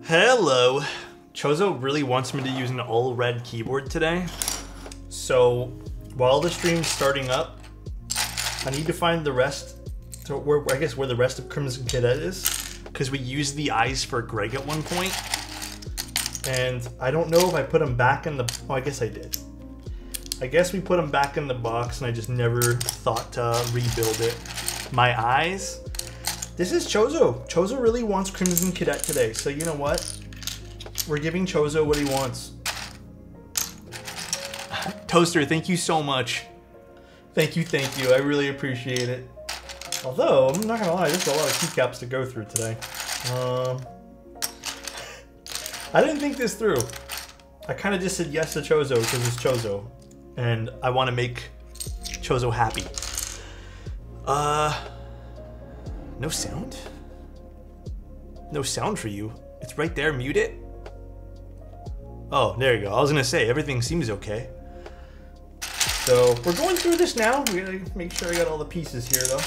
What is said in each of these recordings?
Hello. Chozo really wants me to use an all red keyboard today. So while the stream's starting up, I need to find the rest, where the rest of Crimson Cadet is, because we used the eyes for Greg at one point. And I don't know if I put them back in the, oh, I guess I did. I guess we put them back in the box and I just never thought to rebuild it. My eyes. This is Chozo. Chozo really wants Crimson Cadet today, so you know what? We're giving Chozo what he wants. Toaster, thank you so much. Thank you, I really appreciate it. Although, I'm not gonna lie, there's a lot of keycaps to go through today. I didn't think this through. I kind of just said yes to Chozo because it's Chozo. And I want to make Chozo happy. No sound? No sound for you. It's right there, mute it. Oh, there you go. I was gonna say, everything seems okay. So, we're going through this now. We gotta make sure I got all the pieces here, though.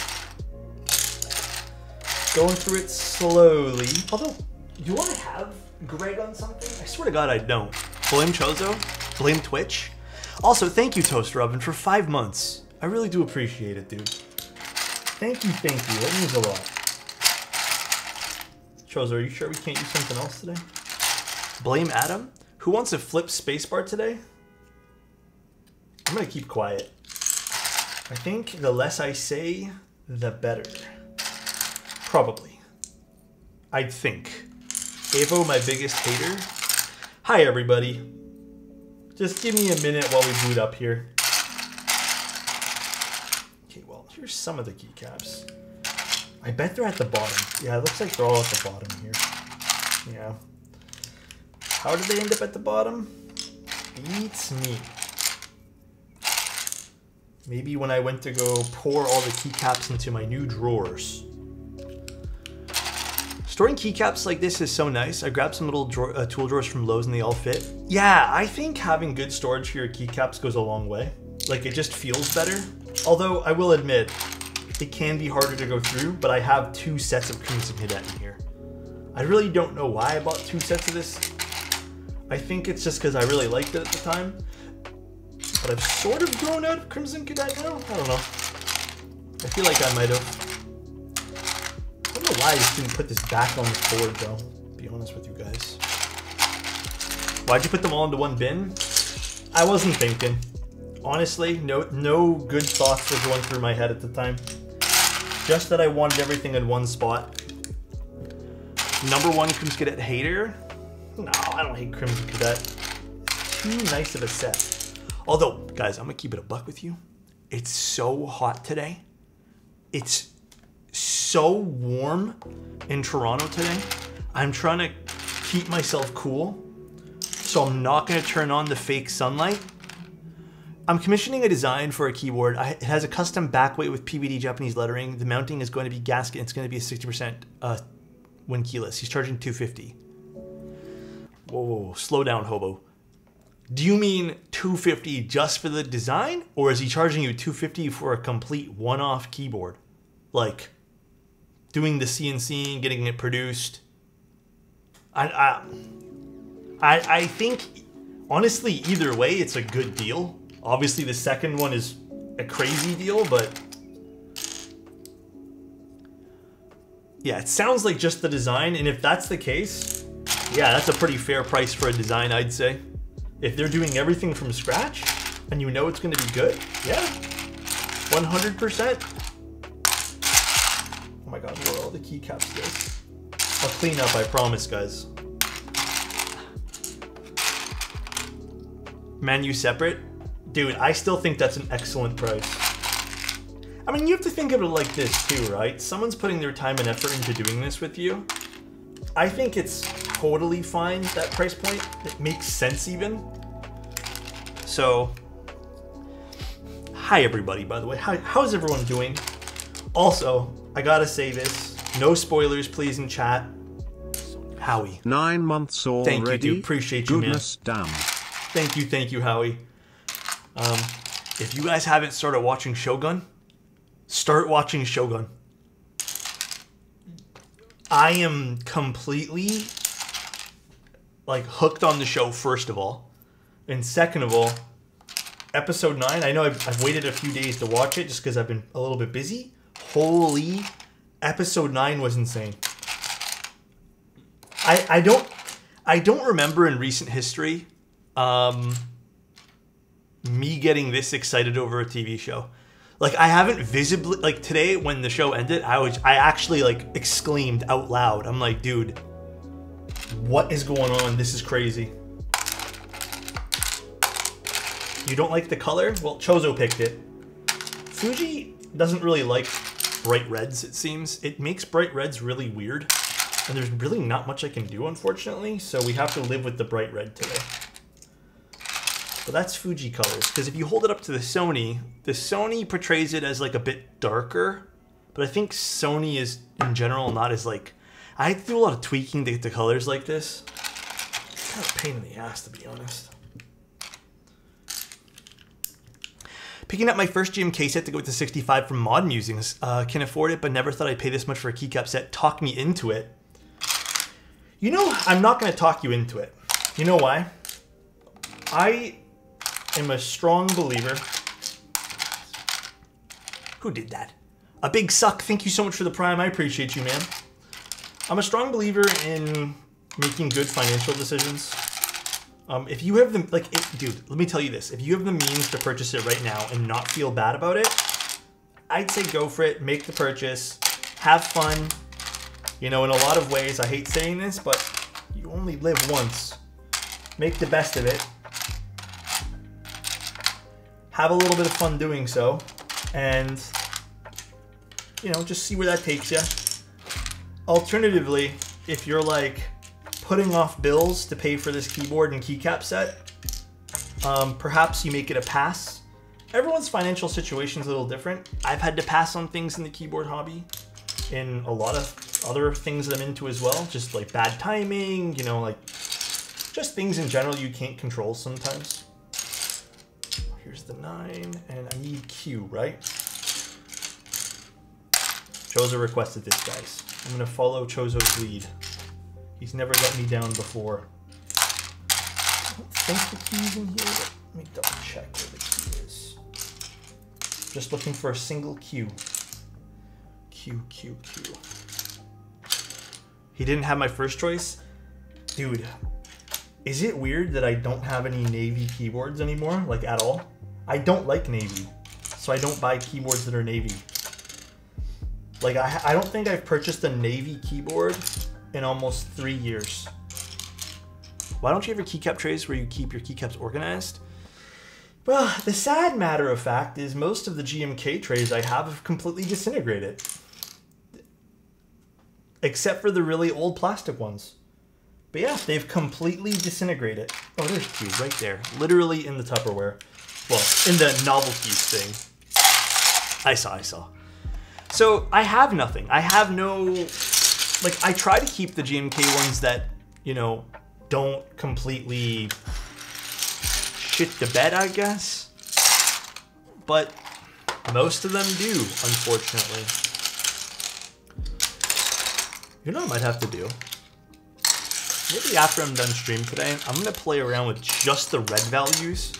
Going through it slowly. Although, do you want to have Greg on something? I swear to God, I don't. Blame Chozo? Blame Twitch? Also, thank you, Toaster Oven, for 5 months. I really do appreciate it, dude. Thank you. That means a lot. Chozo, are you sure we can't use something else today? Blame Adam? Who wants to flip spacebar today? I'm gonna keep quiet. I think the less I say, the better. Probably. I'd think. Avo, my biggest hater. Hi, everybody. Just give me a minute while we boot up here. Okay, well, here's some of the keycaps. I bet they're at the bottom. Yeah, it looks like they're all at the bottom here. Yeah. How did they end up at the bottom? Beats me. Maybe when I went to go pour all the keycaps into my new drawers. Storing keycaps like this is so nice. I grabbed some little tool drawers from Lowe's and they all fit. Yeah, I think having good storage for your keycaps goes a long way. Like, it just feels better. Although, I will admit, it can be harder to go through, but I have 2 sets of Crimson Cadet in here. I really don't know why I bought 2 sets of this. I think it's just because I really liked it at the time. But I've sort of grown out of Crimson Cadet now? I don't know. I feel like I might have. I don't know why I just didn't put this back on the board, though. To be honest with you guys. Why'd you put them all into one bin? I wasn't thinking. Honestly, no good thoughts were going through my head at the time. Just that I wanted everything in one spot. #1 Crimson Cadet hater? No, I don't hate Crimson Cadet. Too nice of a set. Although, guys, I'm gonna keep it a buck with you. It's so hot today. It's so warm in Toronto today. I'm trying to keep myself cool, so I'm not gonna turn on the fake sunlight. I'm commissioning a design for a keyboard. It has a custom backweight with PVD Japanese lettering. The mounting is going to be gasket. It's going to be a 60% when keyless. He's charging $250. Whoa, slow down, hobo. Do you mean $250 just for the design, or is he charging you $250 for a complete one-off keyboard? Like, doing the CNC and getting it produced? I think, honestly, either way, it's a good deal. Obviously, the second one is a crazy deal, but yeah, it sounds like just the design, and if that's the case, yeah, that's a pretty fair price for a design, I'd say. If they're doing everything from scratch, and you know it's going to be good, yeah, 100%. Oh my god, where are all the keycaps this? I'll clean up, I promise, guys. Menu separate? Dude, I still think that's an excellent price. I mean, you have to think of it like this too, right? Someone's putting their time and effort into doing this with you. I think it's totally fine, that price point. It makes sense even. So, hi everybody, by the way. How's everyone doing? Also, I gotta say this. No spoilers, please, in chat. Howie. 9 months already. Thank you, dude. Appreciate you, man. Goodness damn. Thank you, Howie. If you guys haven't started watching Shogun, start watching Shogun. I am completely like hooked on the show, first of all. And second of all, episode 9, I know I've waited a few days to watch it just because I've been a little bit busy. Holy, episode 9 was insane. I don't remember in recent history me getting this excited over a TV show. Like, I haven't visibly, like today when the show ended, I actually like exclaimed out loud. I'm like, dude, what is going on? This is crazy. You don't like the color? Well, Chozo picked it. Fuji doesn't really like bright reds, it seems. It makes bright reds really weird. And there's really not much I can do, unfortunately. So we have to live with the bright red today. But that's Fuji colors. Because if you hold it up to the Sony portrays it as like a bit darker. But I think Sony is, in general, not as like... I had to do a lot of tweaking to get the colors like this. It's kind of a pain in the ass, to be honest. Picking up my first GMK set to go with the 65 from Mod Musings. Can afford it, but never thought I'd pay this much for a keycap set. Talk me into it. You know, I'm not going to talk you into it. You know why? I am a strong believer. Who did that? A big suck. Thank you so much for the Prime. I appreciate you, man. I'm a strong believer in making good financial decisions. If you have the, like, dude, let me tell you this. If you have the means to purchase it right now and not feel bad about it, I'd say go for it. Make the purchase. Have fun. You know, in a lot of ways, I hate saying this, but you only live once. Make the best of it. Have a little bit of fun doing so. And, you know, just see where that takes you. Alternatively, if you're like putting off bills to pay for this keyboard and keycap set, perhaps you make it a pass. Everyone's financial situation is a little different. I've had to pass on things in the keyboard hobby, in a lot of other things that I'm into as well. Just like bad timing, you know, like just things in general you can't control sometimes. Here's the 9, and I need Q, right? Chozo requested this, guys. I'm gonna follow Chozo's lead. He's never let me down before. I don't think the key's in here, but let me double check where the key is. Just looking for a single Q. Q. He didn't have my first choice? Dude, is it weird that I don't have any navy keyboards anymore? Like, at all? I don't like navy, so I don't buy keyboards that are navy. Like, I don't think I've purchased a navy keyboard in almost 3 years. Why don't you have your keycap trays where you keep your keycaps organized? Well, the sad matter of fact is most of the GMK trays I have completely disintegrated. Except for the really old plastic ones. But yeah, they've completely disintegrated. Oh, there's Q right there. Literally in the Tupperware. Well, in the novelties thing. I saw. So I have nothing. I have no, like, I try to keep the GMK ones that, you know, don't completely shit the bed, I guess. But most of them do, unfortunately. You know what I might have to do? Maybe after I'm done stream today, I'm going to play around with just the red values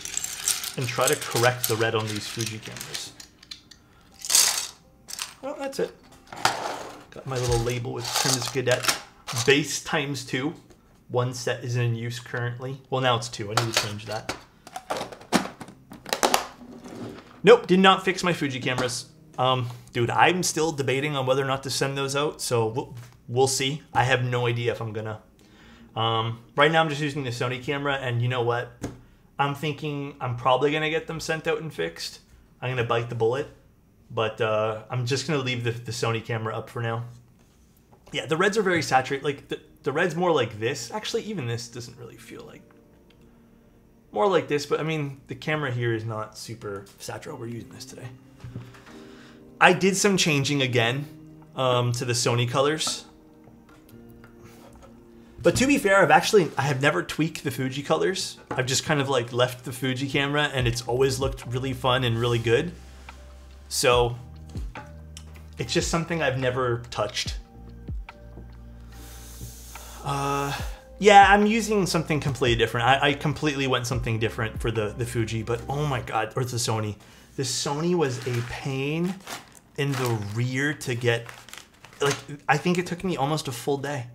and try to correct the red on these Fuji cameras. Well, that's it. Got my little label with Crimson Cadet. Base ×2. One set is in use currently. Well, now it's 2. I need to change that. Nope, did not fix my Fuji cameras. Dude, I'm still debating on whether or not to send those out, so we'll see. I have no idea if I'm gonna. Right now I'm just using the Sony camera, and you know what? I'm thinking I'm probably gonna get them sent out and fixed. I'm gonna bite the bullet, but I'm just gonna leave the Sony camera up for now. Yeah, the reds are very saturated. Like the red's more like this. Actually, even this doesn't really feel like. More like this, but I mean, the camera here is not super saturated. We're using this today. I did some changing again to the Sony colors. But to be fair, I have never tweaked the Fuji colors. I've just kind of like left the Fuji camera and it's always looked really fun and really good. So it's just something I've never touched. Yeah, I'm using something completely different. I completely went something different for the Fuji, but oh my God, or the Sony. The Sony was a pain in the rear to get. Like, I think it took me almost a full day.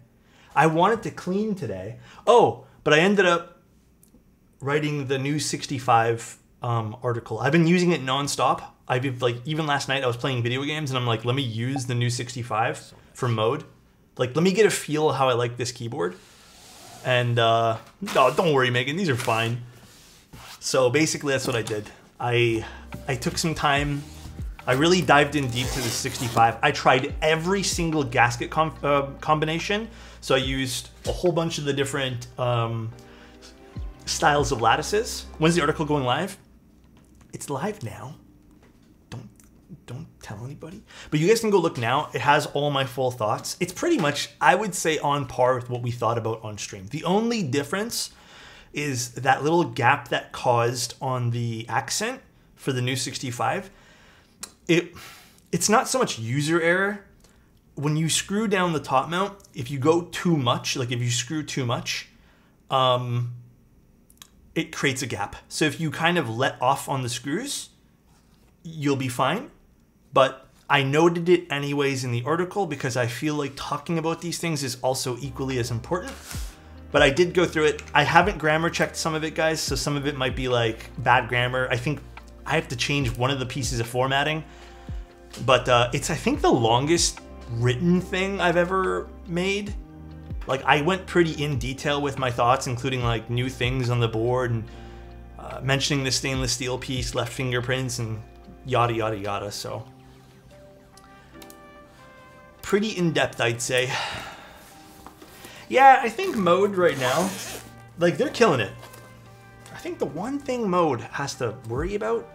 I wanted to clean today. Oh, but I ended up writing the new 65 article. I've been using it nonstop. Even last night I was playing video games and I'm like, let me use the new 65 for mode. Like, let me get a feel of how I like this keyboard. And no, don't worry, Megan, these are fine. So basically that's what I did. I took some time. I really dived in deep to the 65. I tried every single gasket combination. So I used a whole bunch of the different styles of lattices. When's the article going live? It's live now. Don't tell anybody. But you guys can go look now. It has all my full thoughts. It's pretty much, I would say, on par with what we thought about on stream. The only difference is that little gap that caused on the accent for the new 65. It's not so much user error. When you screw down the top mount, if you go too much, like if you screw too much, it creates a gap. So if you kind of let off on the screws, you'll be fine. But I noted it anyways in the article because I feel like talking about these things is also equally as important. But I did go through it. I haven't grammar checked some of it, guys, so some of it might be like bad grammar. I think I have to change one of the pieces of formatting. But it's, I think, the longest written thing I've ever made. Like, I went pretty in detail with my thoughts, including like new things on the board and mentioning the stainless steel piece, left fingerprints, and yada, yada, yada. So pretty in-depth, I'd say. Yeah, I think mode right now, like, they're killing it. I think the one thing mode has to worry about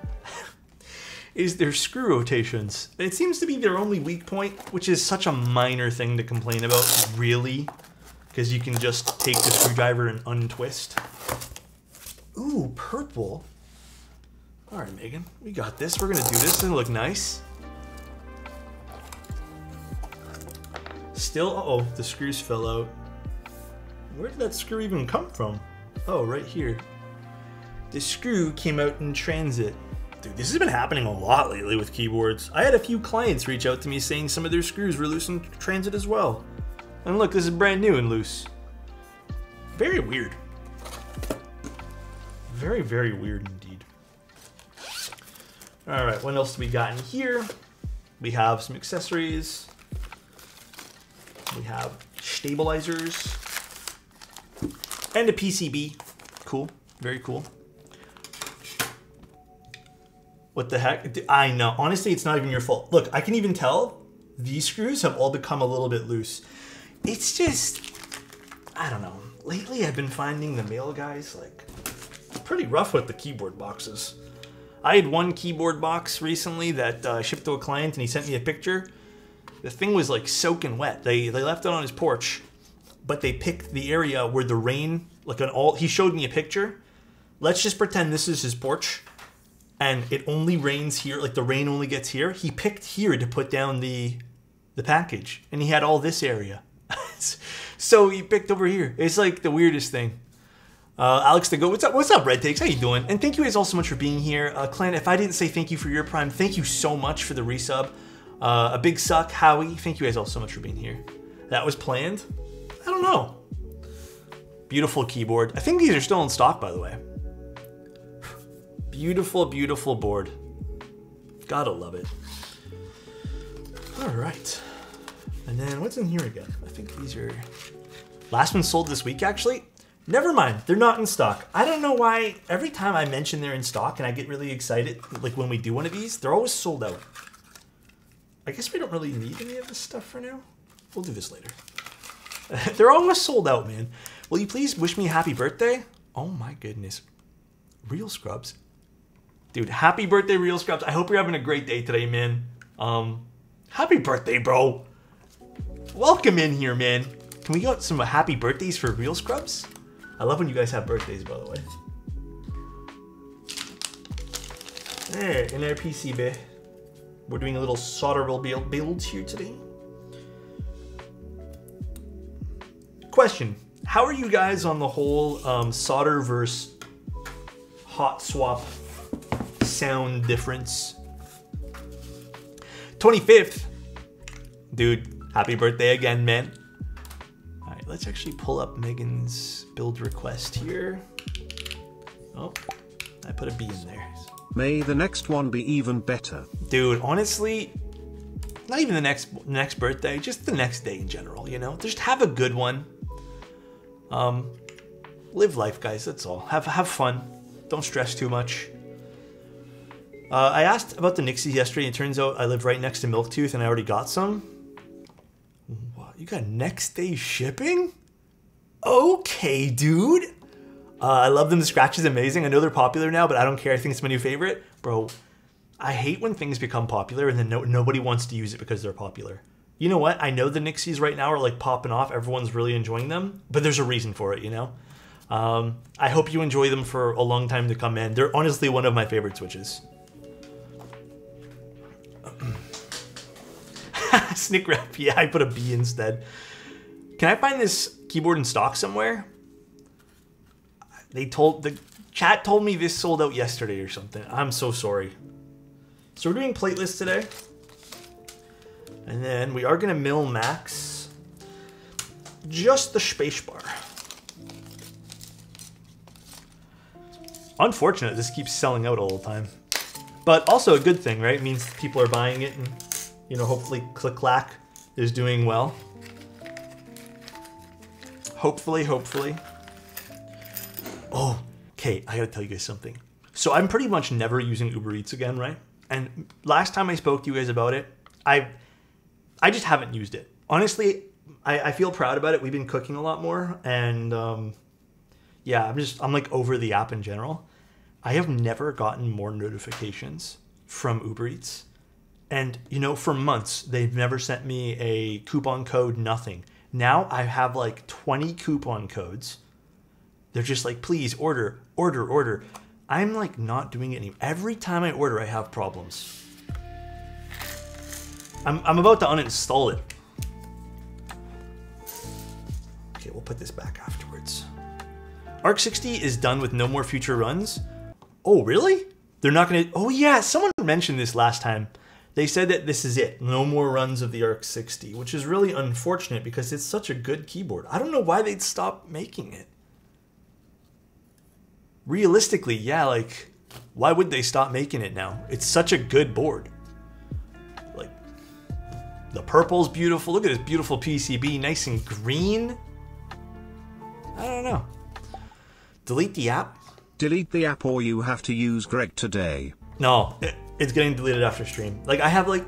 is their screw rotations. It seems to be their only weak point, which is such a minor thing to complain about, really, because you can just take the screwdriver and untwist. Ooh, purple. All right, Megan, we got this. We're gonna do this and look nice. Still, uh-oh, the screws fell out. Where did that screw even come from? Oh, right here. The screw came out in transit. Dude, this has been happening a lot lately with keyboards. I had a few clients reach out to me saying some of their screws were loose in transit as well. And look, this is brand new and loose. Very weird. Very, very weird indeed. All right, what else do we got in here? We have some accessories. We have stabilizers. And a PCB. Cool, very cool. What the heck? I know, honestly, it's not even your fault. Look, I can even tell these screws have all become a little bit loose. It's just, I don't know. Lately, I've been finding the mail guys, like, pretty rough with the keyboard boxes. I had one keyboard box recently that I shipped to a client and he sent me a picture. The thing was like soaking wet. They left it on his porch, but they picked the area where the rain, like he showed me a picture. Let's just pretend this is his porch and it only rains here, like the rain only gets here. He picked here to put down the package and he had all this area. So he picked over here. It's like the weirdest thing. Alex to go, what's up, Red Takes? How you doing? And thank you guys all so much for being here. Clan, if I didn't say thank you for your Prime, thank you so much for the resub. A big suck, Howie. Thank you guys all so much for being here. That was planned? I don't know. Beautiful keyboard. I think these are still in stock, by the way. Beautiful, beautiful board. Gotta love it. All right. And then what's in here again? I think these are... Last one sold this week, actually. Never mind, they're not in stock. I don't know why every time I mention they're in stock and I get really excited, like when we do one of these, they're always sold out. I guess we don't really need any of this stuff for now. We'll do this later. They're almost sold out, man. Will you please wish me a happy birthday? Oh my goodness. Real Scrubs. Dude, happy birthday, Real Scrubs. I hope you're having a great day today, man. Happy birthday, bro. Welcome in here, man. Can we get some happy birthdays for Real Scrubs? I love when you guys have birthdays, by the way. There, in our PCB. We're doing a little solderable build here today. Question. How are you guys on the whole solder versus hot swap sound difference? 25th. Dude, happy birthday again, man. All right, let's actually pull up Megan's build request here. Oh, I put a B in there. May the next one be even better. Dude, honestly, not even the next birthday, just the next day in general, you know? Just have a good one. Live life, guys, that's all. Have fun. Don't stress too much. I asked about the Nixies yesterday, and it turns out I live right next to Milktooth, and I already got some. What? You got next day shipping? Okay, dude. I love them. The scratch is amazing. I know they're popular now, but I don't care. I think it's my new favorite. Bro, I hate when things become popular and then nobody wants to use it because they're popular. You know what? I know the Nixies right now are like popping off. Everyone's really enjoying them, but there's a reason for it, you know? I hope you enjoy them for a long time to come in. They're honestly one of my favorite Switches. Snick Rep. Yeah, I put a B instead. Can I find this keyboard in stock somewhere? The chat told me this sold out yesterday or something. I'm so sorry. So we're doing platelist today. And then we are gonna mill max just the spacebar. Unfortunate, this keeps selling out all the time. But also a good thing, right? It means people are buying it and, you know, hopefully Click Clack is doing well. Hopefully. Oh, okay, I gotta tell you guys something. So I'm pretty much never using Uber Eats again, right? And last time I spoke to you guys about it, I just haven't used it. Honestly, I feel proud about it. We've been cooking a lot more, and yeah, I'm like over the app in general. I have never gotten more notifications from Uber Eats. And, you know, for months, they've never sent me a coupon code, nothing. Now I have like 20 coupon codes. They're just like, please order. I'm like not doing it anymore. Every time I order, I have problems. I'm about to uninstall it. Okay, we'll put this back afterwards. Arc60 is done with no more future runs. Oh, really? They're not gonna, oh yeah, someone mentioned this last time. They said that this is it. No more runs of the Arc60, which is really unfortunate because it's such a good keyboard. I don't know why they'd stop making it. Realistically, yeah, like, why would they stop making it now? It's such a good board. Like, the purple's beautiful. Look at this beautiful PCB, nice and green. I don't know. Delete the app? Delete the app or you have to use Greg today. No, it's getting deleted after stream. Like, I have like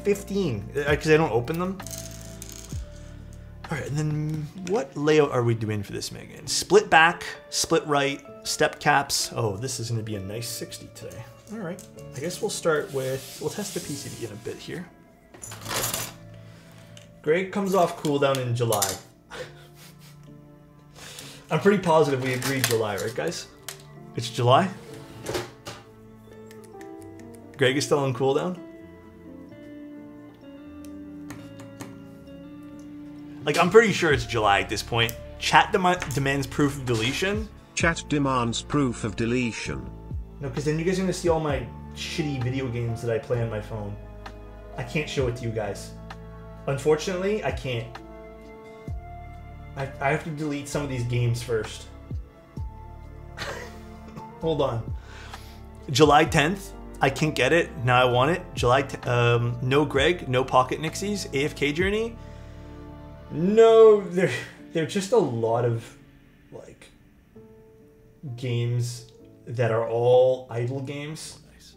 15, because I don't open them. All right, and then what layout are we doing for this, Megan? Split back, split right, step caps. Oh, this is gonna be a nice 60 today. All right, I guess we'll start with, we'll test the PCB in a bit here. Greg comes off cooldown in July. I'm pretty positive we agreed July, right guys? It's July? Greg is still on cooldown? Like, I'm pretty sure it's July at this point. Chat demands proof of deletion. Chat demands proof of deletion. No, because then you guys are going to see all my shitty video games that I play on my phone. I can't show it to you guys. Unfortunately, I can't. I have to delete some of these games first. Hold on. July 10th. I can't get it. Now I want it. July, no Greg, no Pocket Nixies, AFK Journey. No, they're just a lot of like games that are all idle games. Nice.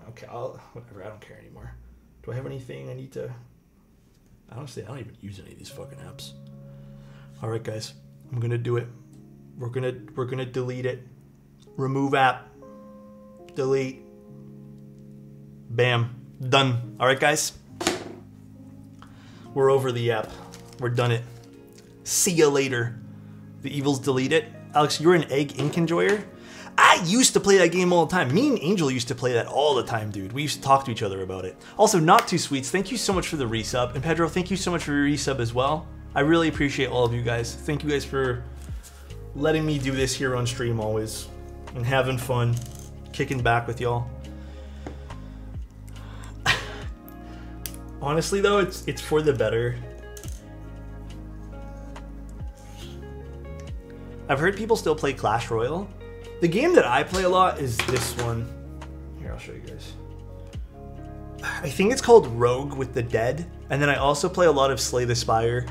Okay, whatever. I don't care anymore. Do I have anything I need to? Honestly, I don't even use any of these fucking apps. All right, guys, I'm gonna do it. We're gonna delete it. Remove app. Delete. Bam. Done. All right, guys. We're over the app. We're done it. See ya later. The evils delete it. Alex, you're an Egg Ink enjoyer? I used to play that game all the time. Me and Angel used to play that all the time, dude. We used to talk to each other about it. Also, Not Too Sweets, thank you so much for the resub. And Pedro, thank you so much for your resub as well. I really appreciate all of you guys. Thank you guys for letting me do this here on stream always, and having fun, kicking back with y'all. Honestly though, it's for the better. I've heard people still play Clash Royale. The game that I play a lot is this one. Here, I'll show you guys. I think it's called Rogue with the Dead. And then I also play a lot of Slay the Spire.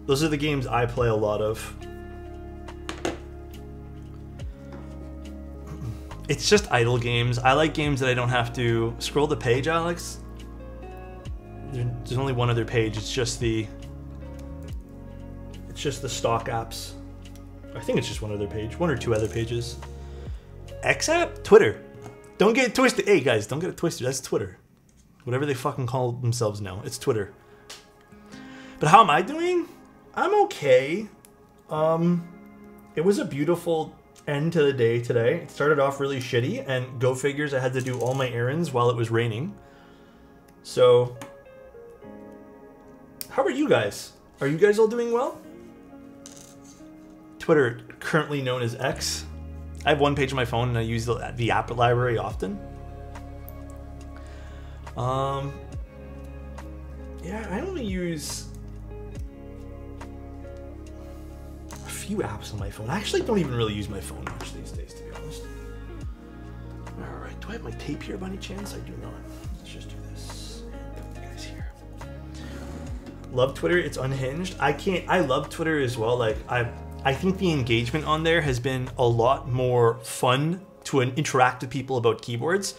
Those are the games I play a lot of. It's just idle games. I like games that I don't have to scroll the page, Alex. There's only one other page. It's just the stock apps. I think it's just one other page. One or two other pages. X app? Twitter. Don't get it twisted. Hey guys, don't get it twisted. That's Twitter. Whatever they fucking call themselves now. It's Twitter. But how am I doing? I'm okay. It was a beautiful end to the day today. It started off really shitty, and go figures, I had to do all my errands while it was raining. So, how are you guys? Are you guys all doing well? Twitter, currently known as X. I have one page on my phone and I use the app library often. Yeah, I only use a few apps on my phone. I actually don't even really use my phone much these days, to be honest. Alright, do I have my tape here by any chance? I do not. Let's just do this. And put you guys here. Love Twitter, it's unhinged. I love Twitter as well. Like, I think the engagement on there has been a lot more fun to interact with people about keyboards.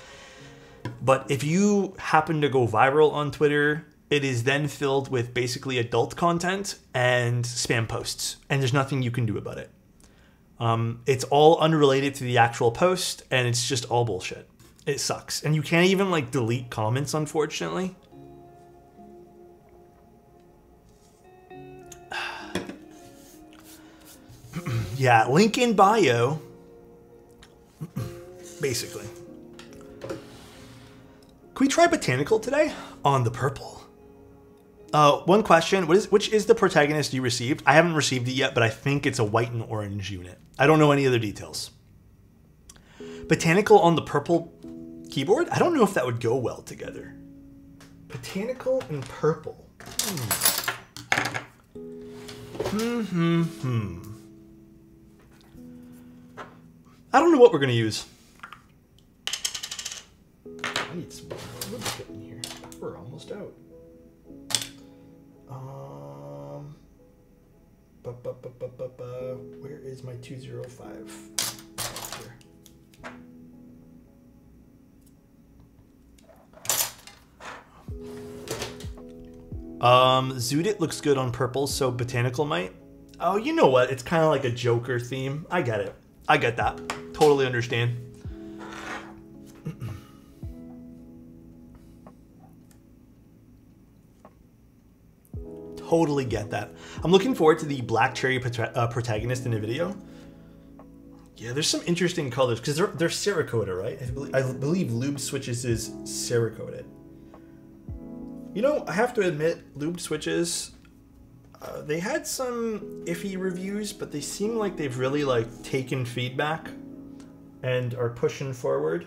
But if you happen to go viral on Twitter, it is then filled with basically adult content and spam posts, and there's nothing you can do about it. It's all unrelated to the actual post, and it's just all bullshit. It sucks. And you can't even like delete comments, unfortunately. Yeah, link in bio. Basically. Can we try Botanical today? On the purple. One question, which is the protagonist you received? I haven't received it yet, but I think it's a white and orange unit. I don't know any other details. Botanical on the purple keyboard? I don't know if that would go well together. Botanical and purple. I don't know what we're going to use. I need some more lubricant in here. We're almost out. Where is my 205? Here. Zoodit looks good on purple, so Botanical might. Oh, you know what? It's kind of like a Joker theme. I get it. I get that. Totally understand. Totally get that. I'm looking forward to the Black Cherry protagonist in the video. Yeah, there's some interesting colors because they're Cerakoted, right? I believe Lube Switches is Cerakoted. You know, I have to admit, Lube Switches, they had some iffy reviews, but they seem like they've really like taken feedback and are pushing forward.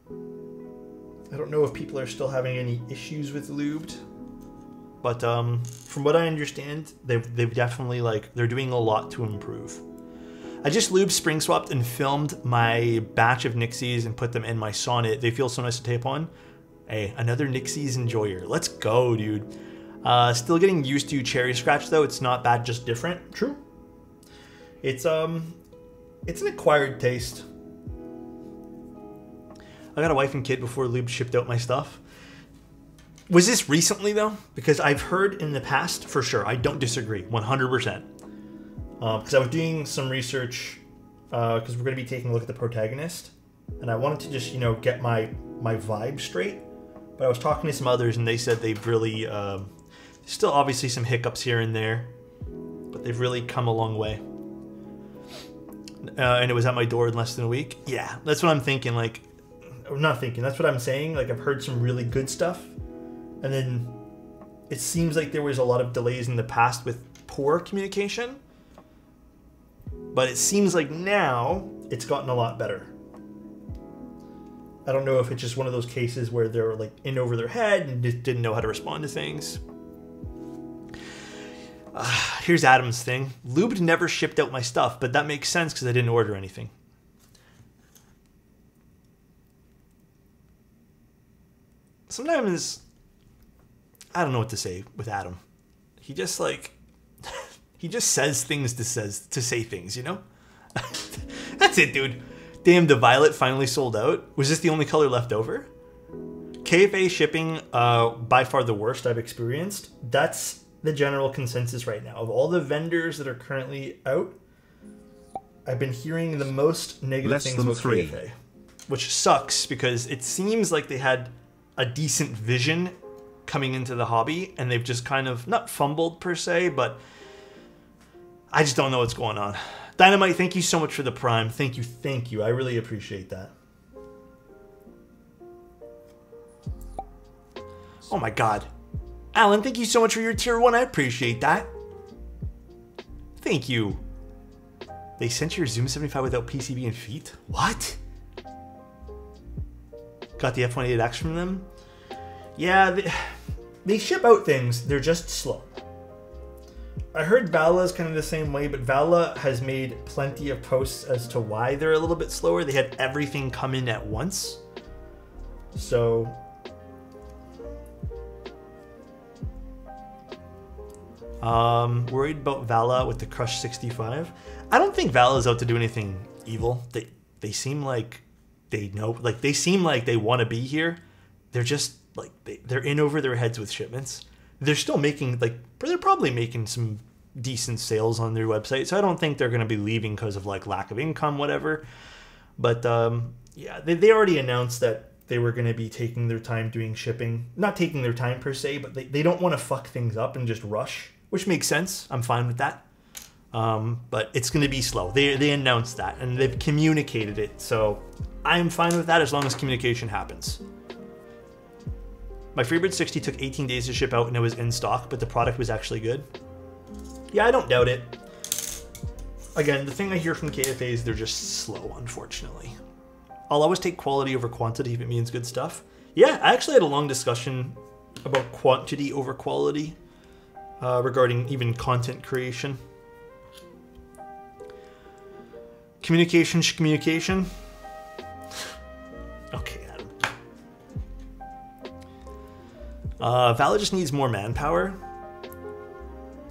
I don't know if people are still having any issues with Lubed. But from what I understand, they've definitely they're doing a lot to improve. I just lube, spring swapped, and filmed my batch of Nixies and put them in my Sonnet. They feel so nice to tape on. Hey, another Nixies enjoyer. Let's go, dude. Still getting used to Cherry Scratch though. It's not bad, just different. True. It's an acquired taste. I got a wife and kid before Lube shipped out my stuff. Was this recently, though? Because I've heard in the past, for sure, I don't disagree, 100%. Because I was doing some research, because we're going to be taking a look at the protagonist, and I wanted to just, get my vibe straight. But I was talking to some others, and they said they've really, still obviously some hiccups here and there, but they've really come a long way. And it was at my door in less than a week. Yeah, that's what I'm thinking, that's what I'm saying. I've heard some really good stuff. And then It seems like there was a lot of delays in the past with poor communication, but it seems like now it's gotten a lot better. I don't know if it's just one of those cases where they're like in over their head and just didn't know how to respond to things. Here's Adam's thing. Lubed never shipped out my stuff, but that makes sense because I didn't order anything. Sometimes I don't know what to say with Adam. He just like he just says things to say things, you know? That's it, dude. Damn, the violet finally sold out. Was this the only color left over? KFA shipping, by far the worst I've experienced. That's the general consensus right now. Of all the vendors that are currently out, I've been hearing the most negative things about KFA. Which sucks because it seems like they had a decent vision coming into the hobby and they've just kind of, not fumbled per se, but I just don't know what's going on. Dynamite, thank you so much for the Prime. Thank you, thank you. I really appreciate that. Oh my god. Alan, thank you so much for your tier 1. I appreciate that. Thank you. They sent your Zoom 75 without PCB and feet? What? Got the F188X from them? Yeah, they ship out things. They're just slow. I heard Vala's kind of the same way, but Vala has made plenty of posts as to why they're a little bit slower. They had everything come in at once. So worried about Vala with the Crush 65. I don't think Vala's out to do anything evil. They seem like they know, like they seem like they want to be here. They're just like they're in over their heads with shipments. They're still making, like, they're probably making some decent sales on their website, so I don't think they're going to be leaving because of, like, lack of income, whatever. But, yeah, they already announced that they were going to be taking their time doing shipping. Not taking their time, per se, but they don't want to fuck things up and just rush, which makes sense. I'm fine with that. But it's going to be slow. They announced that, and they've communicated it, so I'm fine with that as long as communication happens. My Freebird 60 took 18 days to ship out and it was in stock, but the product was actually good. Yeah, I don't doubt it. Again, the thing I hear from KFA is they're just slow, unfortunately. I'll always take quality over quantity if it means good stuff. Yeah, I actually had a long discussion about quantity over quality regarding even content creation. Communication. Okay, Adam. Vala just needs more manpower.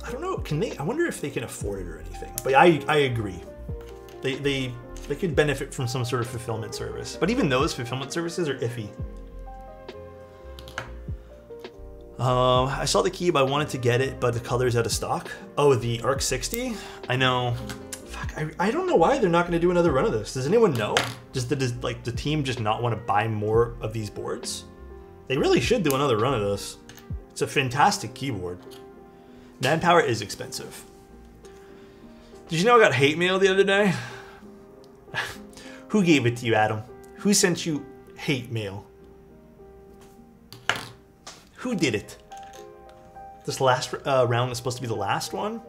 I don't know. Can they? I wonder if they can afford it or anything. But I agree. They could benefit from some sort of fulfillment service. But even those fulfillment services are iffy. I saw the key, but I wanted to get it, but the color's out of stock. Oh, the Arc60? I know. Fuck, I don't know why they're not going to do another run of this. Does anyone know? Does like the team just not want to buy more of these boards? They really should do another run of this. It's a fantastic keyboard. Manpower is expensive. Did you know I got hate mail the other day? Who gave it to you, Adam? Who sent you hate mail? Who did it? This last round was supposed to be the last one?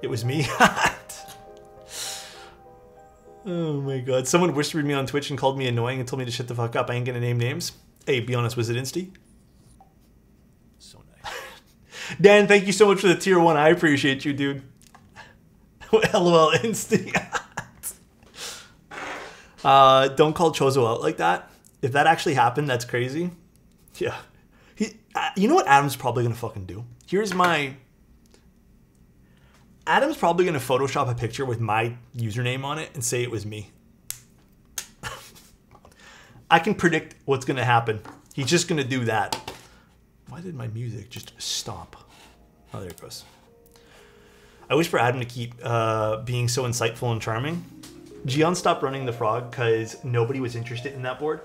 It was me. Oh my god. Someone whispered me on Twitch and called me annoying and told me to shut the fuck up. I ain't gonna name names. Hey, be honest, was it Insty? So nice. Dan, thank you so much for the tier 1. I appreciate you, dude. LOL, Insty. Don't call Chozo out like that. If that actually happened, that's crazy. Yeah. You know what Adam's probably gonna fucking do? Adam's probably going to Photoshop a picture with my username on it and say it was me. I can predict what's going to happen. He's just going to do that. Why did my music just stop? Oh, there it goes. I wish for Adam to keep being so insightful and charming. Gian stopped running the frog because nobody was interested in that board.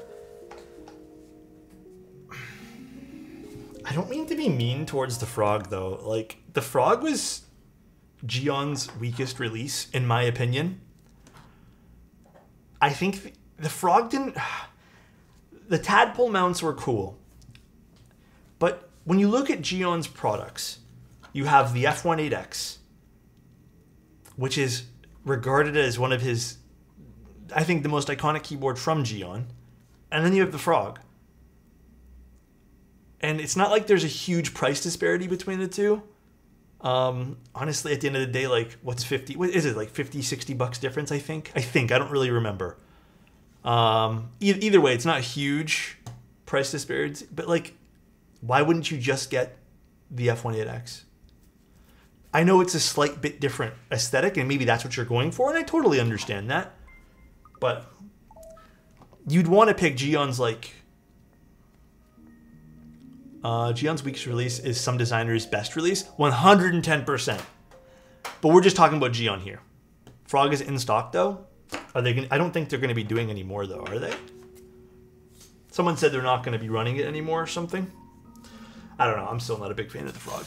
I don't mean to be mean towards the frog, though. Like, the frog was Gion's weakest release, in my opinion. I think the frog didn't... The tadpole mounts were cool. But when you look at Geon's products, you have the F18X, which is regarded as one of his, I think, the most iconic keyboard from Geon. And then you have the Frog. And it's not like there's a huge price disparity between the two. Honestly, at the end of the day, like, what's 50? What is it, like 50, 60 bucks difference, I think? I don't really remember. Either way, it's not a huge price disparity. But, like, why wouldn't you just get the F18X? I know it's a slight bit different aesthetic, and maybe that's what you're going for, and I totally understand that. But you'd want to pick Geon's, like... Geon's weakest release is some designer's best release. 110%. But we're just talking about Geon here. Frog is in stock, though. Are they? I don't think they're going to be doing any more, though, are they? Someone said they're not going to be running it anymore or something. I don't know. I'm still not a big fan of the Frog.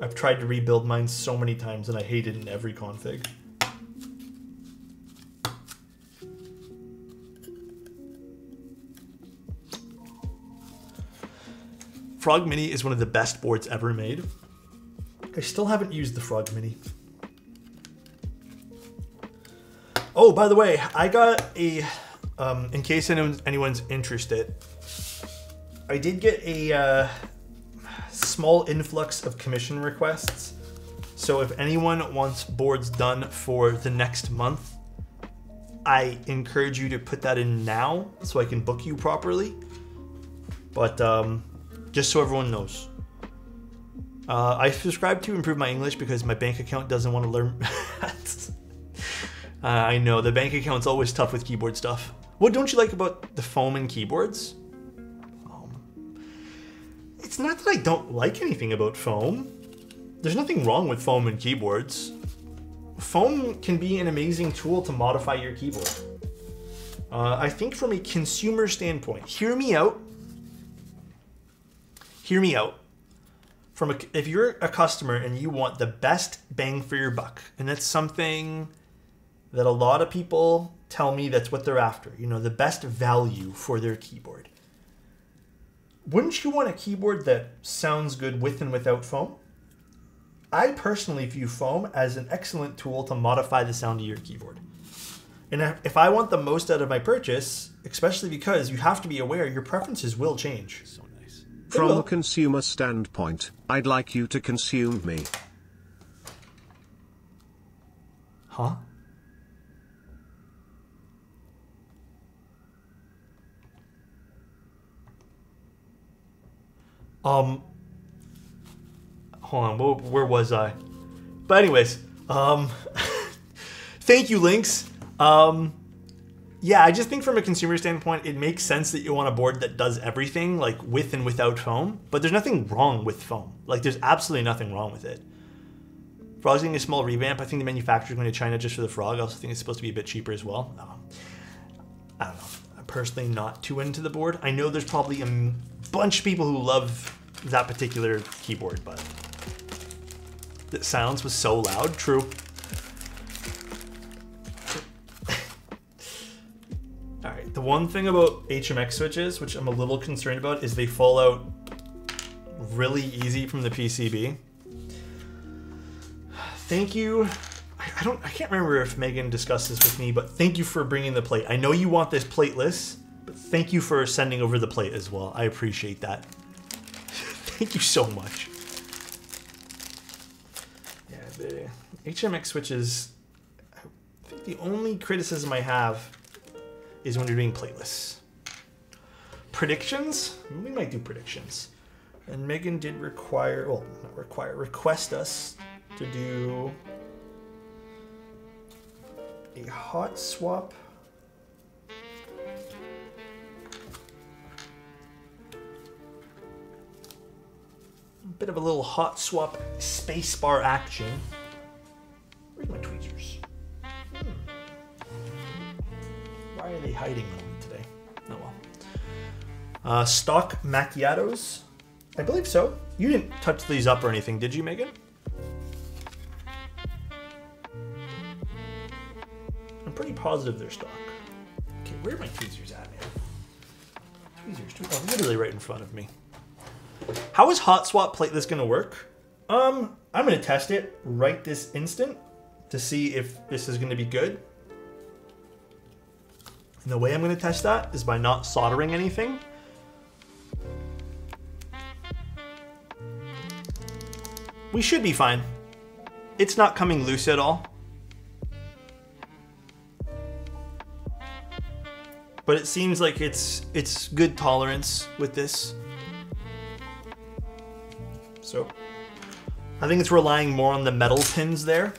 I've tried to rebuild mine so many times, and I hate it in every config. Frog Mini is one of the best boards ever made. I still haven't used the Frog Mini. Oh, by the way, I got a, in case anyone's interested, I did get a small influx of commission requests. So if anyone wants boards done for the next month, I encourage you to put that in now so I can book you properly. But, just so everyone knows. I subscribe to improve my English because my bank account doesn't want to learn. I know, the bank account's always tough with keyboard stuff. What don't you like about the foam in keyboards? It's not that I don't like anything about foam. There's nothing wrong with foam in keyboards. Foam can be an amazing tool to modify your keyboard. I think from a consumer standpoint, hear me out. Hear me out. If you're a customer and you want the best bang for your buck, and that's something that a lot of people tell me that's what they're after, you know, the best value for their keyboard. Wouldn't you want a keyboard that sounds good with and without foam? I personally view foam as an excellent tool to modify the sound of your keyboard. And if I want the most out of my purchase, especially because you have to be aware your preferences will change. From a consumer standpoint, I'd like you to consume me. Huh? Hold on, where was I? But anyways, thank you, Lynx. Yeah, I just think from a consumer standpoint, it makes sense that you want a board that does everything, like with and without foam. But there's nothing wrong with foam. Like, there's absolutely nothing wrong with it. Frog's getting a small revamp. I think the manufacturer's going to China just for the Frog. I also think it's supposed to be a bit cheaper as well. I don't know. I'm personally not too into the board. I know there's probably a bunch of people who love that particular keyboard, but the silence was so loud. True. The one thing about HMX switches, which I'm a little concerned about, is they fall out really easy from the PCB. Thank you. I can't remember if Megan discussed this with me, but thank you for bringing the plate. I know you want this plateless, but thank you for sending over the plate as well. I appreciate that. Thank you so much. Yeah, the HMX switches, I think the only criticism I have is when you're doing plateless. Predictions? We might do predictions. And Megan did request us to do a hot swap. A bit of a little hot swap spacebar action. Where's my tweezers? Why are they hiding on me today? Oh well. Stock macchiatos? I believe so. You didn't touch these up or anything, did you, Megan? I'm pretty positive they're stock. Okay, where are my tweezers at, man? Oh, literally right in front of me. How is hot swap plateless gonna work? I'm gonna test it right this instant to see if this is gonna be good. And the way I'm gonna test that is by not soldering anything. We should be fine. It's not coming loose at all. But it seems like it's good tolerance with this. So I think it's relying more on the metal pins there.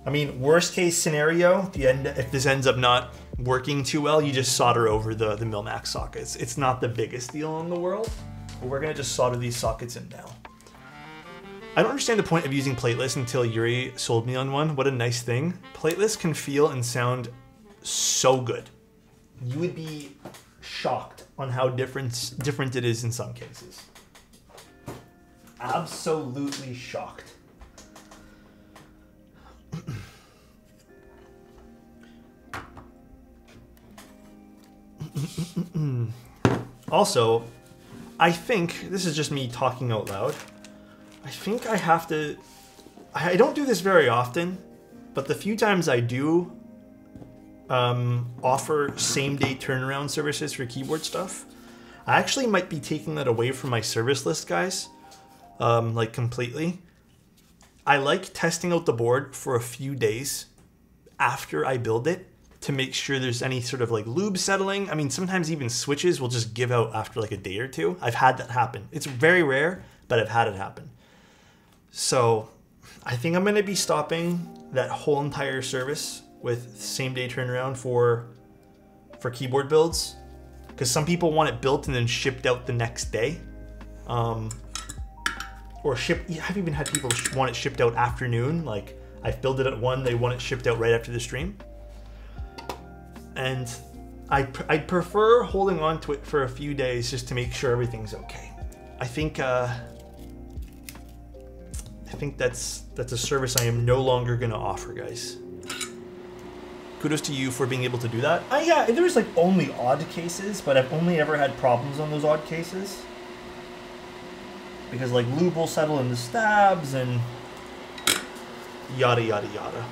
I mean, worst case scenario, if this ends up not working too well, you just solder over the Mil-Max sockets. It's not the biggest deal in the world, but we're gonna just solder these sockets in now. I don't understand the point of using plateless until Yuri sold me on one. What a nice thing. Plateless can feel and sound so good. You would be shocked on how different it is in some cases. Absolutely shocked. Also, I think, this is just me talking out loud, I think I have to, I don't do this very often, but the few times I do offer same-day turnaround services for keyboard stuff, I actually might be taking that away from my service list, guys, like completely. I like testing out the board for a few days after I build it to make sure there's any sort of like lube settling. I mean, sometimes even switches will just give out after like a day or two. I've had that happen. It's very rare, but I've had it happen. So I think I'm gonna be stopping that whole entire service with same day turnaround for keyboard builds, because some people want it built and then shipped out the next day. Or I've even had people want it shipped out afternoon. Like I've built it at 1, they want it shipped out right after the stream. And I'd prefer holding on to it for a few days just to make sure everything's okay. I think that's a service I am no longer gonna offer, guys. Kudos to you for being able to do that. Yeah, there's like only odd cases, but I've only ever had problems on those odd cases. Because like lube will settle in the stabs and yada yada yada.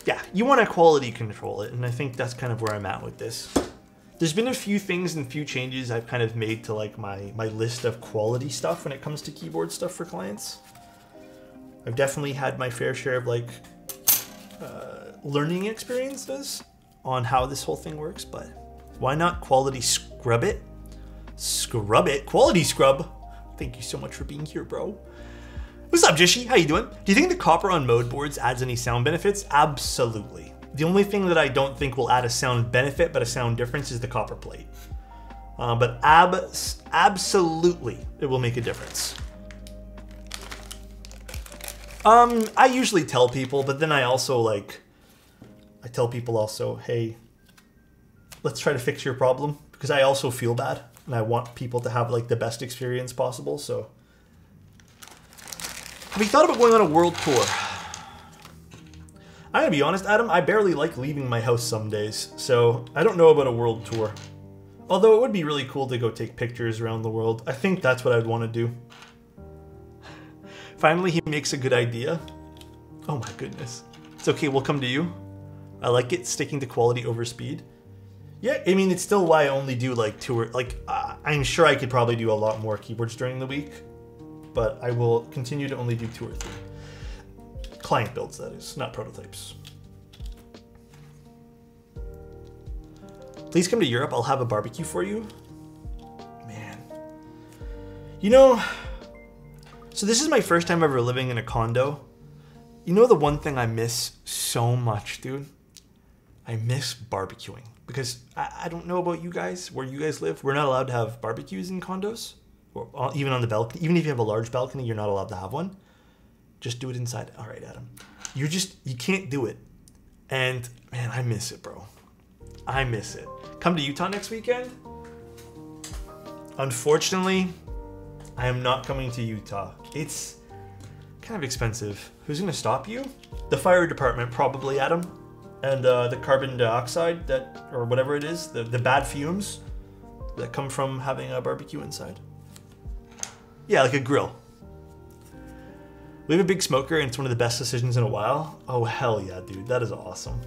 Yeah, you want to quality control it, and I think that's kind of where I'm at with this. There's been a few things and few changes I've kind of made to like my list of quality stuff when it comes to keyboard stuff for clients. I've definitely had my fair share of like learning experiences on how this whole thing works, but why not quality scrub it? Scrub it? Quality scrub? Thank you so much for being here, bro. What's up, Jishi? How you doing? Do you think the copper on mode boards adds any sound benefits? Absolutely. The only thing that I don't think will add a sound benefit but a sound difference is the copper plate. But absolutely, it will make a difference. I usually tell people, but then I also I tell people also, hey, let's try to fix your problem, because I also feel bad and I want people to have like the best experience possible. So have you thought about going on a world tour? I'm gonna be honest, Adam, I barely like leaving my house some days, so I don't know about a world tour. Although it would be really cool to go take pictures around the world. I think that's what I'd want to do. Finally, he makes a good idea. Oh my goodness. It's okay, we'll come to you. I like it, sticking to quality over speed. Yeah, I mean, it's still why I only do like tour. I'm sure I could probably do a lot more keyboards during the week, but I will continue to only do 2 or 3. Client builds, that is, not prototypes. Please come to Europe, I'll have a barbecue for you. Man. You know, so this is my first time ever living in a condo. You know the one thing I miss so much, dude? I miss barbecuing. Because I don't know about you guys, where you guys live. We're not allowed to have barbecues in condos. Or even on the balcony. Even if you have a large balcony, you're not allowed to have one. Just do it inside. All right, Adam. You can't do it. And man, I miss it, bro. I miss it. Come to Utah next weekend? Unfortunately, I am not coming to Utah. It's kind of expensive. Who's gonna stop you? The fire department, probably, Adam. and the carbon dioxide that, or whatever it is, the bad fumes that come from having a barbecue inside. Yeah, like a grill. We have a big smoker and it's one of the best decisions in a while. Oh, hell yeah, dude. That is awesome.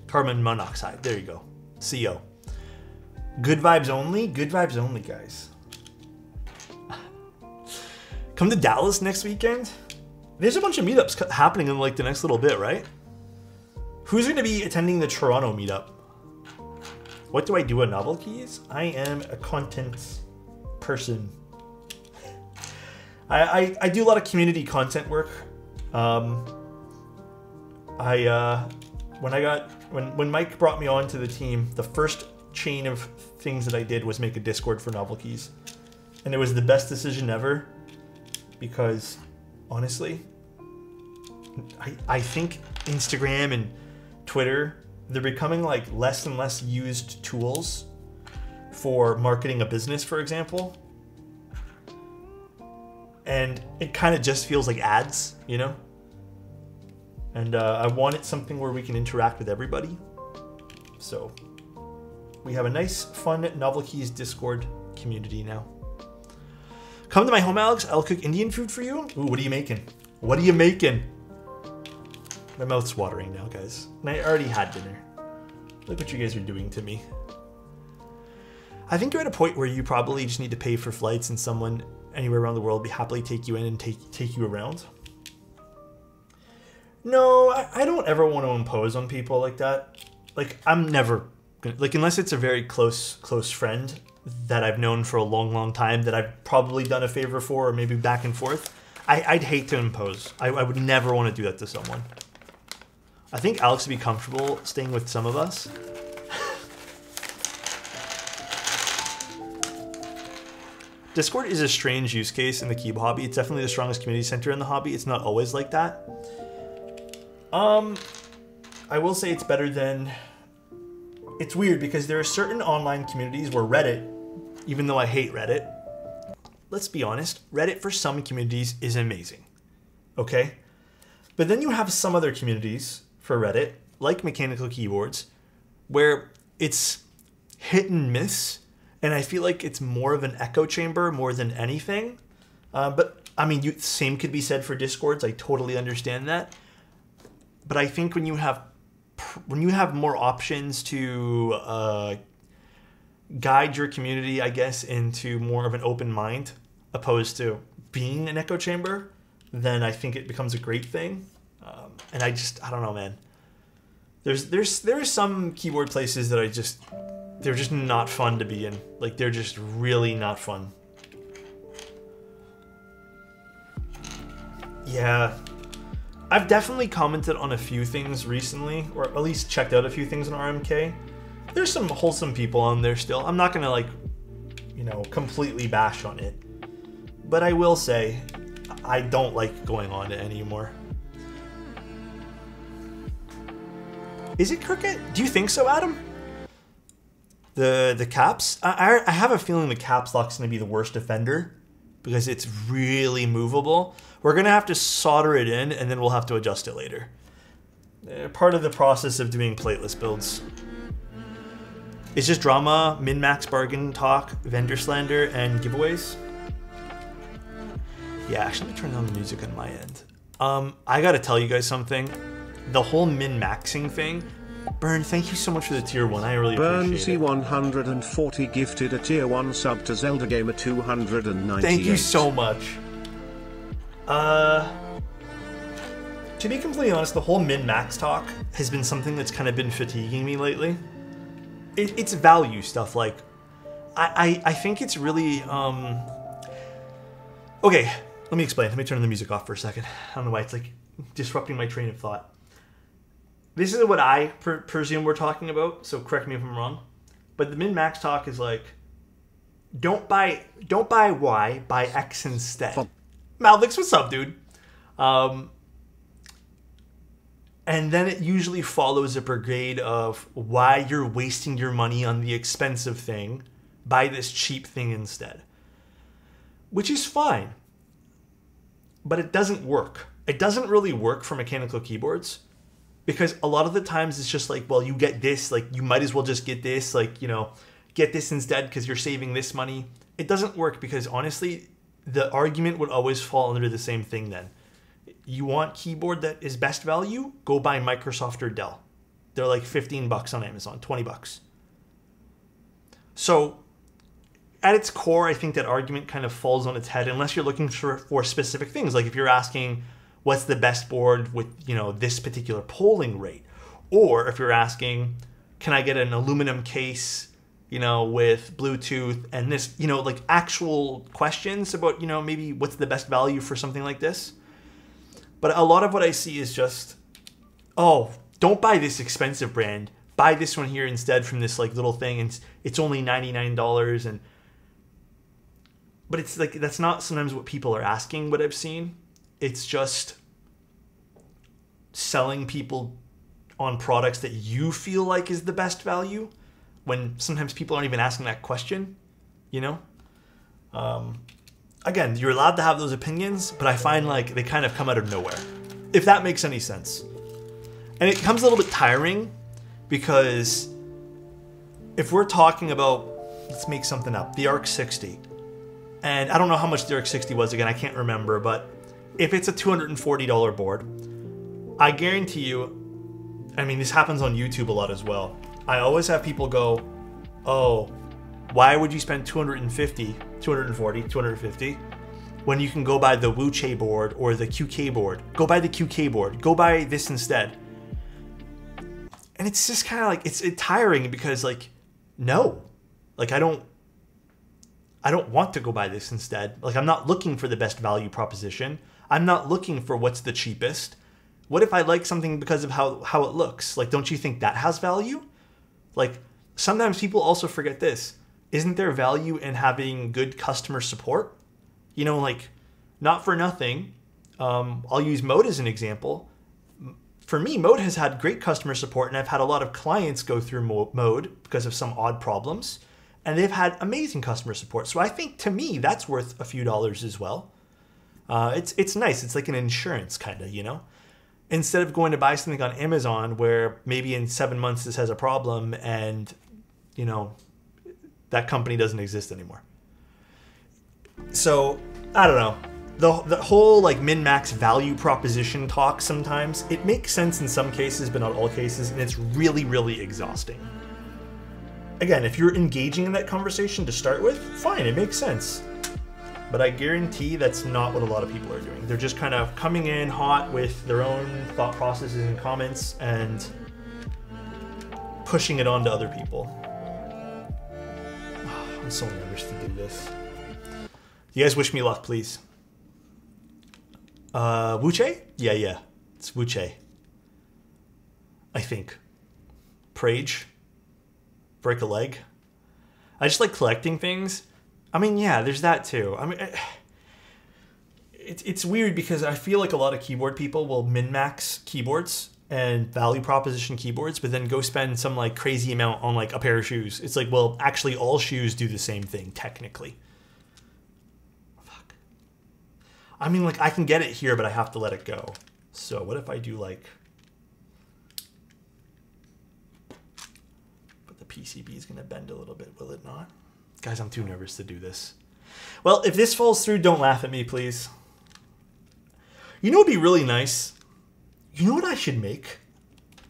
Carbon monoxide. There you go. CO. Good vibes only? Good vibes only, guys. Come to Dallas next weekend? There's a bunch of meetups happening in like the next little bit, right? Who's going to be attending the Toronto meetup? What do I do at Novel Keys? I am a content person. I do a lot of community content work. When Mike brought me onto the team, the first chain of things that I did was make a Discord for Novel Keys. And it was the best decision ever because honestly, I think Instagram and Twitter, they're becoming like less and less used tools for marketing a business, for example. And it kind of just feels like ads, you know? And I wanted something where we can interact with everybody. So we have a nice, fun Novel Keys Discord community now. Come to my home, Alex. I'll cook Indian food for you. Ooh, what are you making? What are you making? My mouth's watering now, guys. And I already had dinner. Look what you guys are doing to me. I think you're at a point where you probably just need to pay for flights and someone anywhere around the world will happily take you in and take you around. No, I don't ever want to impose on people like that. Like, I'm never gonna, like, unless it's a very close friend that I've known for a long time that I've probably done a favor for, or maybe back and forth, I'd hate to impose. I would never want to do that to someone. I think Alex would be comfortable staying with some of us. Discord is a strange use case in the keyboard hobby. It's definitely the strongest community center in the hobby. It's not always like that. I will say it's better than... It's weird because there are certain online communities where Reddit, even though I hate Reddit, let's be honest, Reddit for some communities is amazing. Okay? But then you have some other communities for Reddit, like Mechanical Keyboards, where it's hit and miss. And I feel like it's more of an echo chamber more than anything. But, I mean, same could be said for Discords. I totally understand that. But I think when you have more options to guide your community, I guess, into more of an open mind, opposed to being an echo chamber, then I think it becomes a great thing. And I don't know, man. There are some keyboard places that they're just not fun to be in. Like, they're just really not fun. Yeah. I've definitely commented on a few things recently, or at least checked out a few things on RMK. There's some wholesome people on there still. I'm not gonna, like, you know, completely bash on it. But I will say, I don't like going on it anymore. Is it crooked? Do you think so, Adam? The caps? I have a feeling the caps lock's going to be the worst offender because it's really movable. We're going to have to solder it in and then we'll have to adjust it later. Part of the process of doing plateless builds. It's just drama, min-max bargain talk, vendor slander, and giveaways. Yeah, actually, let me turn down the music on my end. I got to tell you guys something. The whole min-maxing thing. Burn, thank you so much for the tier 1. I really appreciate it. Burnsy140 gifted a tier 1 sub to Zelda Gamer 298. Thank you so much. To be completely honest, the whole min-max talk has been something that's kind of been fatiguing me lately. It's value stuff, like... I think it's really... Okay, let me explain. Let me turn the music off for a second. I don't know why it's like disrupting my train of thought. This is what I presume we're talking about, so correct me if I'm wrong. But the min-max talk is like, don't buy Y, buy X instead. Malvix, what's up, dude? And then it usually follows a brigade of why you're wasting your money on the expensive thing, buy this cheap thing instead. Which is fine. But it doesn't work. it doesn't really work for mechanical keyboards because a lot of the times it's just like, well, you get this, like you might as well just get this, like, you know, get this instead because you're saving this money. It doesn't work because honestly, the argument would always fall under the same thing then. You want keyboard that is best value? Go buy Microsoft or Dell. They're like 15 bucks on Amazon, 20 bucks. So at its core, I think that argument kind of falls on its head unless you're looking for specific things. Like if you're asking what's the best board with, you know, this particular polling rate, or if you're asking, can I get an aluminum case, you know, with Bluetooth and this, you know, like actual questions about, you know, maybe what's the best value for something like this. But a lot of what I see is just, oh, don't buy this expensive brand. Buy this one here instead from this like little thing, and it's only $99. And but it's like that's not sometimes what people are asking. What I've seen, it's just selling people on products that you feel like is the best value, when sometimes people aren't even asking that question. You know. Again, you're allowed to have those opinions, but I find like they kind of come out of nowhere, if that makes any sense. And it becomes a little bit tiring because if we're talking about, let's make something up, the Arc60, and I don't know how much the Arc60 was again, I can't remember, but if it's a $240 board, I guarantee you, I mean, this happens on YouTube a lot as well. I always have people go, oh, why would you spend $240, $250 when you can go buy the Wuche board or the QK board? Go buy the QK board. Go buy this instead. And it's just kind of like, it's tiring because like, no, like I don't want to go buy this instead. Like I'm not looking for the best value proposition. I'm not looking for what's the cheapest. What if I like something because of how it looks? Like, don't you think that has value? Like sometimes people also forget this. Isn't there value in having good customer support? You know, like, not for nothing. I'll use Mode as an example. For me, Mode has had great customer support, and I've had a lot of clients go through Mode because of some odd problems, and they've had amazing customer support. So I think, to me, that's worth a few dollars as well. It's nice. It's like an insurance kind of, you know? Instead of going to buy something on Amazon where maybe in 7 months this has a problem and, you know, that company doesn't exist anymore. So, I don't know. The whole like min-max value proposition talk sometimes, it makes sense in some cases, but not all cases, and it's really, really exhausting. Again, if you're engaging in that conversation to start with, fine, it makes sense. But I guarantee that's not what a lot of people are doing. They're just kind of coming in hot with their own thought processes and comments and pushing it on to other people. I'm so nervous to do this. You guys wish me luck, please. Wuche? Yeah. It's Wuche. I think. Prage. Break a leg. I just like collecting things. I mean, yeah, there's that too. I mean, it's weird because I feel like a lot of keyboard people will min-max keyboards and value proposition keyboards, but then go spend some like crazy amount on like a pair of shoes. It's like, well, actually all shoes do the same thing, technically. Fuck. I mean, like I can get it here, but I have to let it go. So what if I do like, but the PCB is going to bend a little bit, will it not? Guys, I'm too nervous to do this. Well, if this falls through, don't laugh at me, please. You know what would be really nice? You know what I should make?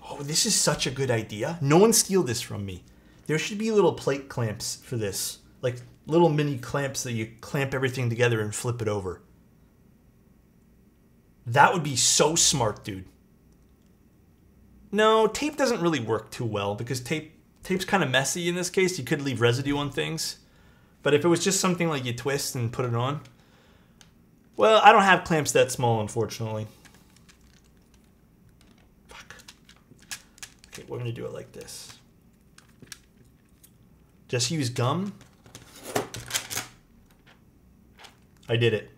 Oh, this is such a good idea. No one steal this from me. There should be little plate clamps for this. Like little mini clamps that you clamp everything together and flip it over. That would be so smart, dude. No, tape doesn't really work too well because tape's kind of messy in this case. You could leave residue on things. But if it was just something like you twist and put it on. Well, I don't have clamps that small, unfortunately. Okay, we're going to do it like this. Just use gum. I did it.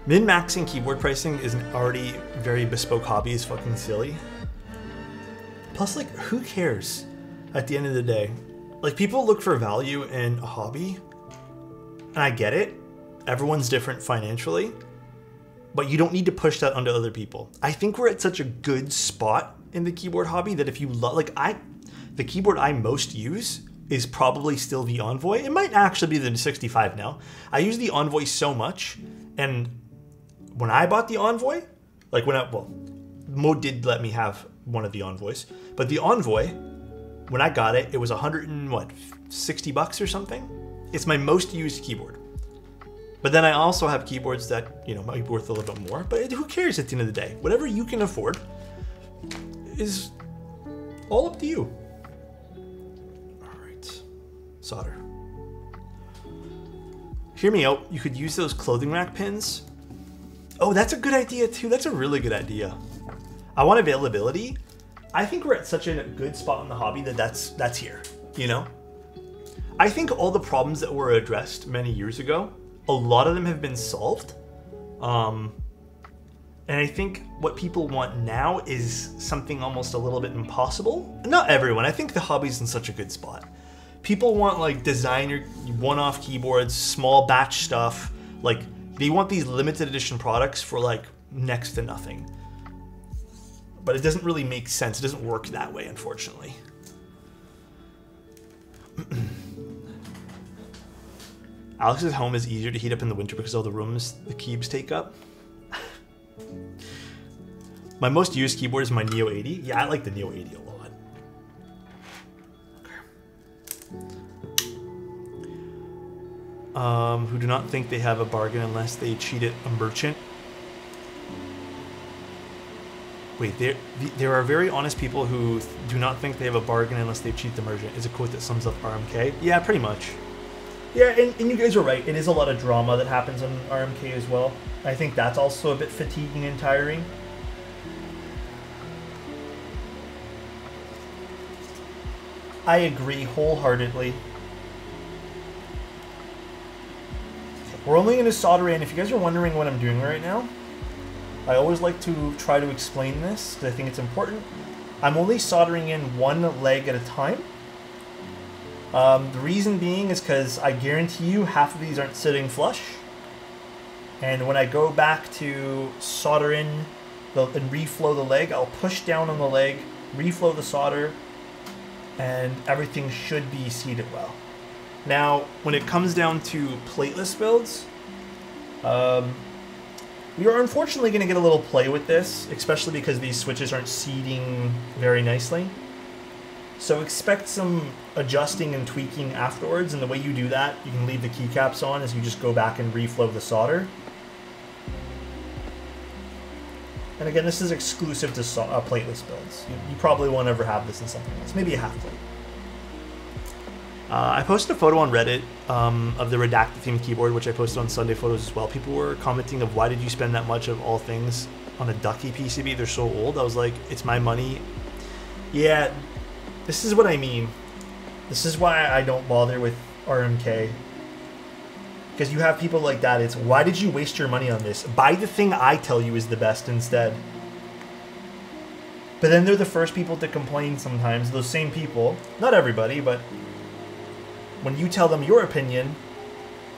Min-maxing keyboard pricing is an already very bespoke hobby. Is fucking silly. Plus, like, who cares at the end of the day? Like, people look for value in a hobby, and I get it, everyone's different financially, but you don't need to push that onto other people. I think we're at such a good spot in the keyboard hobby that if you love, like the keyboard I most use is probably still the Envoy. It might actually be the 65 now. I use the Envoy so much, and when I bought the Envoy, like Mo did let me have one of the Envoys, but the Envoy, when I got it, it was $160 or something. It's my most used keyboard. But then I also have keyboards that, you know, might be worth a little bit more, but who cares at the end of the day? Whatever you can afford is all up to you. All right, solder. Hear me out. You could use those clothing rack pins. Oh, that's a good idea too. That's a really good idea. I want availability. I think we're at such a good spot in the hobby that that's here, you know? I think all the problems that were addressed many years ago, a lot of them have been solved. And I think what people want now is something almost a little bit impossible. Not everyone. I think the hobby's in such a good spot. People want like designer one-off keyboards, small batch stuff. Like they want these limited edition products for like next to nothing. But it doesn't really make sense. It doesn't work that way, unfortunately. Alex's home is easier to heat up in the winter because all the rooms the keys take up. My most used keyboard is my Neo 80. Yeah, I like the Neo 80 a lot. Okay. Who do not think they have a bargain unless they cheated a merchant. Wait, there are very honest people who do not think they have a bargain unless they cheat the merchant. Is a quote that sums up RMK. Yeah, pretty much. Yeah, and you guys are right. It is a lot of drama that happens on RMK as well. I think that's also a bit fatiguing and tiring. I agree wholeheartedly. We're only going to solder in. If you guys are wondering what I'm doing right now, I always like to try to explain this because I think it's important. I'm only soldering in one leg at a time. The reason being is because I guarantee you half of these aren't sitting flush. And when I go back to solder in and reflow the leg, I'll push down on the leg, reflow the solder, and everything should be seated well. Now, when it comes down to plateless builds, we are unfortunately going to get a little play with this, especially because these switches aren't seating very nicely. So expect some adjusting and tweaking afterwards, and the way you do that, you can leave the keycaps on as you just go back and reflow the solder. And again, this is exclusive to plateless builds. You probably won't ever have this in something else, maybe a half plate. I posted a photo on Reddit of the redacted themed keyboard, which I posted on Sunday Photos as well. People were commenting of why did you spend that much of all things on a ducky PCB? They're so old. I was like, it's my money. Yeah, this is what I mean. This is why I don't bother with RMK. Because you have people like that. It's, why did you waste your money on this? Buy the thing I tell you is the best instead. But then they're the first people to complain sometimes. Those same people. Not everybody, but when you tell them your opinion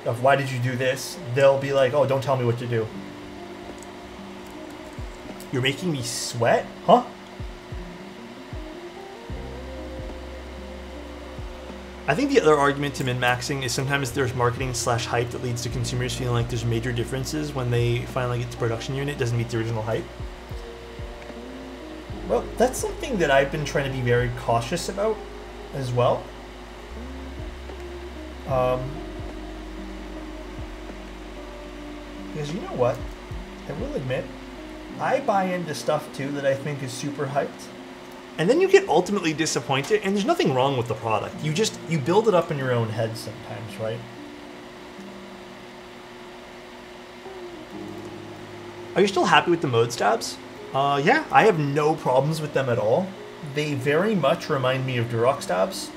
of why did you do this, they'll be like, oh, don't tell me what to do. You're making me sweat? Huh? I think the other argument to min-maxing is sometimes there's marketing / hype that leads to consumers feeling like there's major differences when they finally get to production unit. It doesn't meet the original hype. Well, that's something that I've been trying to be very cautious about as well. Because you know what? I will admit, I buy into stuff too that I think is super hyped. And then you get ultimately disappointed, and there's nothing wrong with the product. You build it up in your own head sometimes, right? Are you still happy with the mode stabs? Yeah, I have no problems with them at all. They very much remind me of Duroc stabs,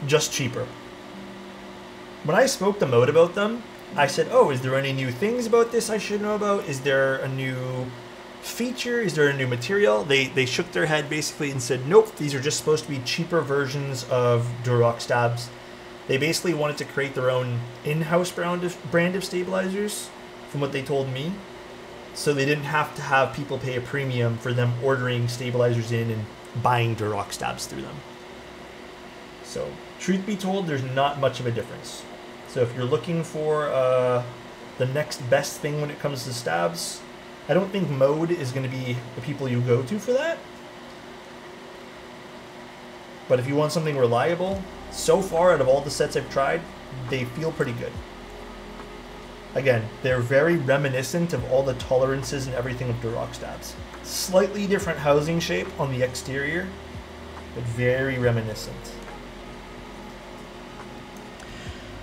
just cheaper. When I spoke to Mode about them, I said, oh, is there any new things about this I should know about? Is there a new feature? Is there a new material? They shook their head basically and said, nope, these are just supposed to be cheaper versions of Duroc stabs. They basically wanted to create their own in-house brand of stabilizers, from what they told me. So they didn't have to have people pay a premium for them ordering stabilizers in and buying Duroc stabs through them. So, truth be told, there's not much of a difference. So if you're looking for the next best thing when it comes to stabs, I don't think Mode is going to be the people you go to for that. But if you want something reliable, so far out of all the sets I've tried, they feel pretty good. Again, they're very reminiscent of all the tolerances and everything of Duroc stabs. Slightly different housing shape on the exterior, but very reminiscent.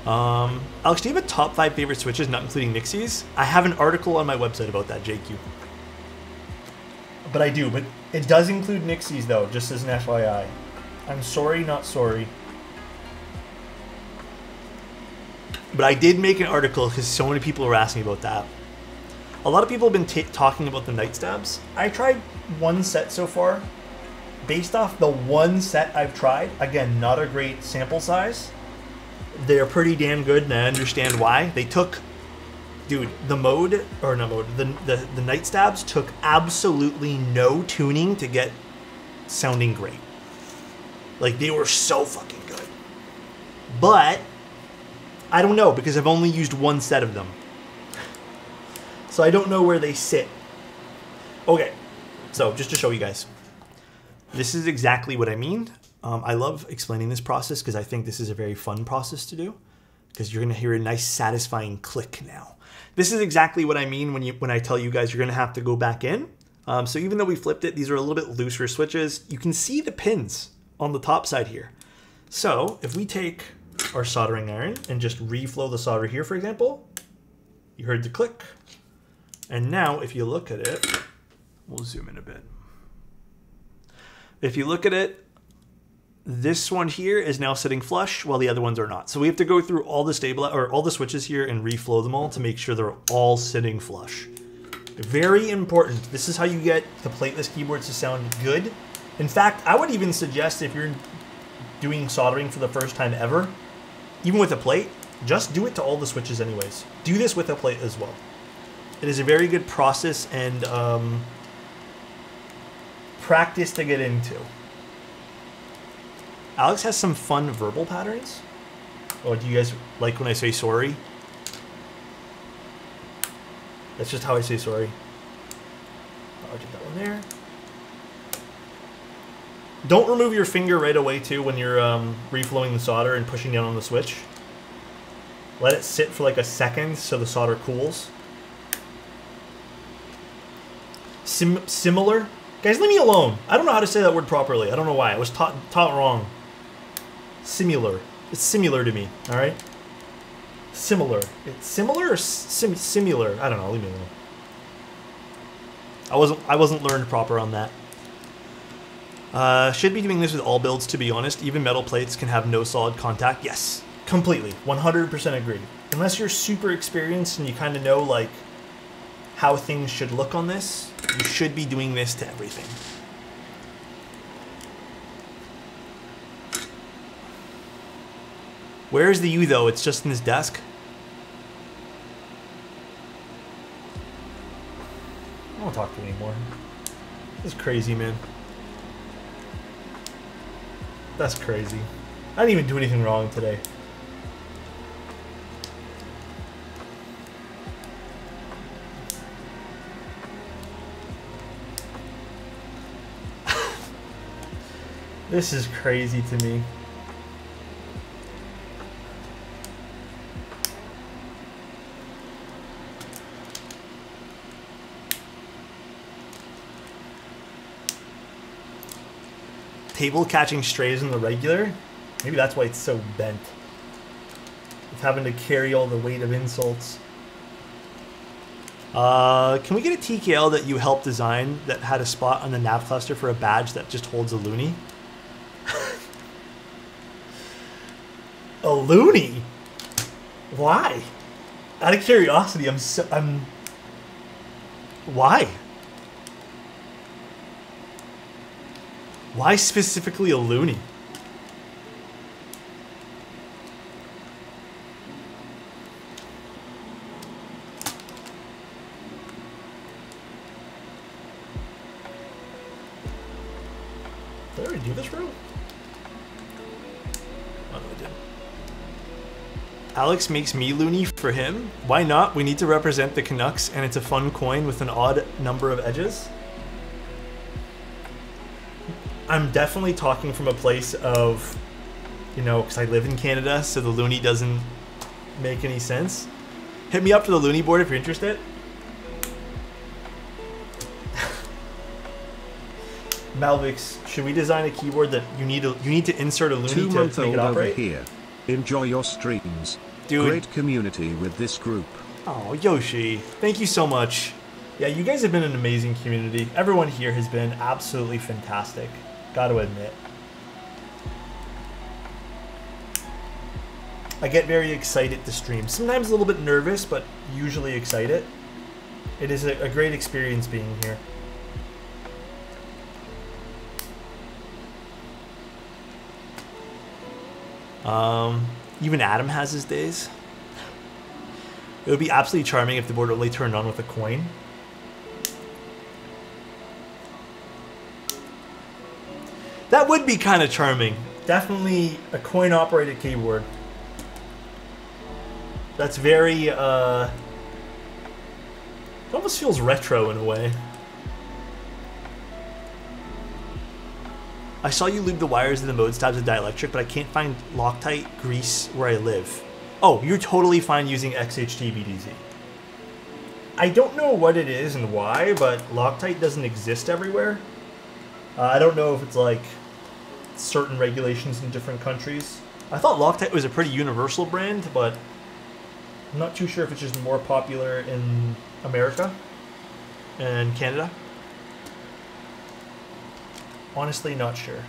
Alex, do you have a top 5 favorite switches, not including Nixies? I have an article on my website about that, JQ. But I do, but it does include Nixies though, just as an FYI. I'm sorry, not sorry. But I did make an article because so many people were asking about that. A lot of people have been talking about the night stabs. I tried one set so far. Based off the one set I've tried, again, not a great sample size. They're pretty damn good, and I understand why. They took, dude, the night stabs took absolutely no tuning to get sounding great. Like, they were so fucking good. But I don't know, because I've only used one set of them. So I don't know where they sit. Okay, so just to show you guys. This is exactly what I mean. I love explaining this process because I think this is a very fun process to do. Because you're going to hear a nice satisfying click now. This is exactly what I mean when I tell you guys you're going to have to go back in. So even though we flipped it, these are a little bit looser switches. You can see the pins on the top side here. So if we take our soldering iron and just reflow the solder here, for example, you heard the click. And now if you look at it, we'll zoom in a bit. If you look at it, this one here is now sitting flush while the other ones are not. So we have to go through all the switches here and reflow them all to make sure they're all sitting flush. Very important. This is how you get the plateless keyboards to sound good. In fact, I would even suggest if you're doing soldering for the first time ever, even with a plate, just do it to all the switches anyways. Do this with a plate as well. It is a very good process and practice to get into. Alex has some fun verbal patterns. Oh, do you guys like when I say sorry? That's just how I say sorry. I'll get that one there. Don't remove your finger right away too when you're reflowing the solder and pushing down on the switch. Let it sit for like a second so the solder cools. Similar? Guys, leave me alone. I don't know how to say that word properly. I don't know why. I was taught wrong. Similar. It's similar to me, all right? Similar. It's similar or similar? I don't know. Leave me alone. I wasn't learned proper on that. Should be doing this with all builds, to be honest. Even metal plates can have no solid contact. Yes, completely. 100% agree. Unless you're super experienced and you kind of know like how things should look on this, you should be doing this to everything. Where's the U though? It's just in his desk. I don't talk to him anymore. This is crazy, man. That's crazy. I didn't even do anything wrong today. This is crazy to me. Table catching strays in the regular. Maybe that's why it's so bent. It's having to carry all the weight of insults. Can we get a TKL that you helped design that had a spot on the nav cluster for a badge that just holds a loony? A loony? Why? Out of curiosity, why? Why specifically a loony? already do this room? Oh, no, I didn't. Alex makes me loony for him. Why not? We need to represent the Canucks, and it's a fun coin with an odd number of edges. I'm definitely talking from a place of, you know, because I live in Canada, so the loony doesn't make any sense. Hit me up to the loony board if you're interested. Malvix, should we design a keyboard that you need to insert a loony to make it operate? Over here. Enjoy your streams. Dude. Great community with this group. Oh, Yoshi, thank you so much. Yeah, you guys have been an amazing community. Everyone here has been absolutely fantastic. Gotta admit. I get very excited to stream. Sometimes a little bit nervous, but usually excited. It is a great experience being here. Even Adam has his days. It would be absolutely charming if the board only turned on with a coin. That would be kind of charming. Definitely a coin-operated keyboard. That's very, it almost feels retro in a way. I saw you lube the wires in the mode stabs with dielectric, but I can't find Loctite grease where I live. Oh, you're totally fine using XHT BDZ. I don't know what it is and why, but Loctite doesn't exist everywhere. I don't know if it's like certain regulations in different countries. I thought Loctite was a pretty universal brand, but I'm not too sure if it's just more popular in America and Canada. Honestly, not sure.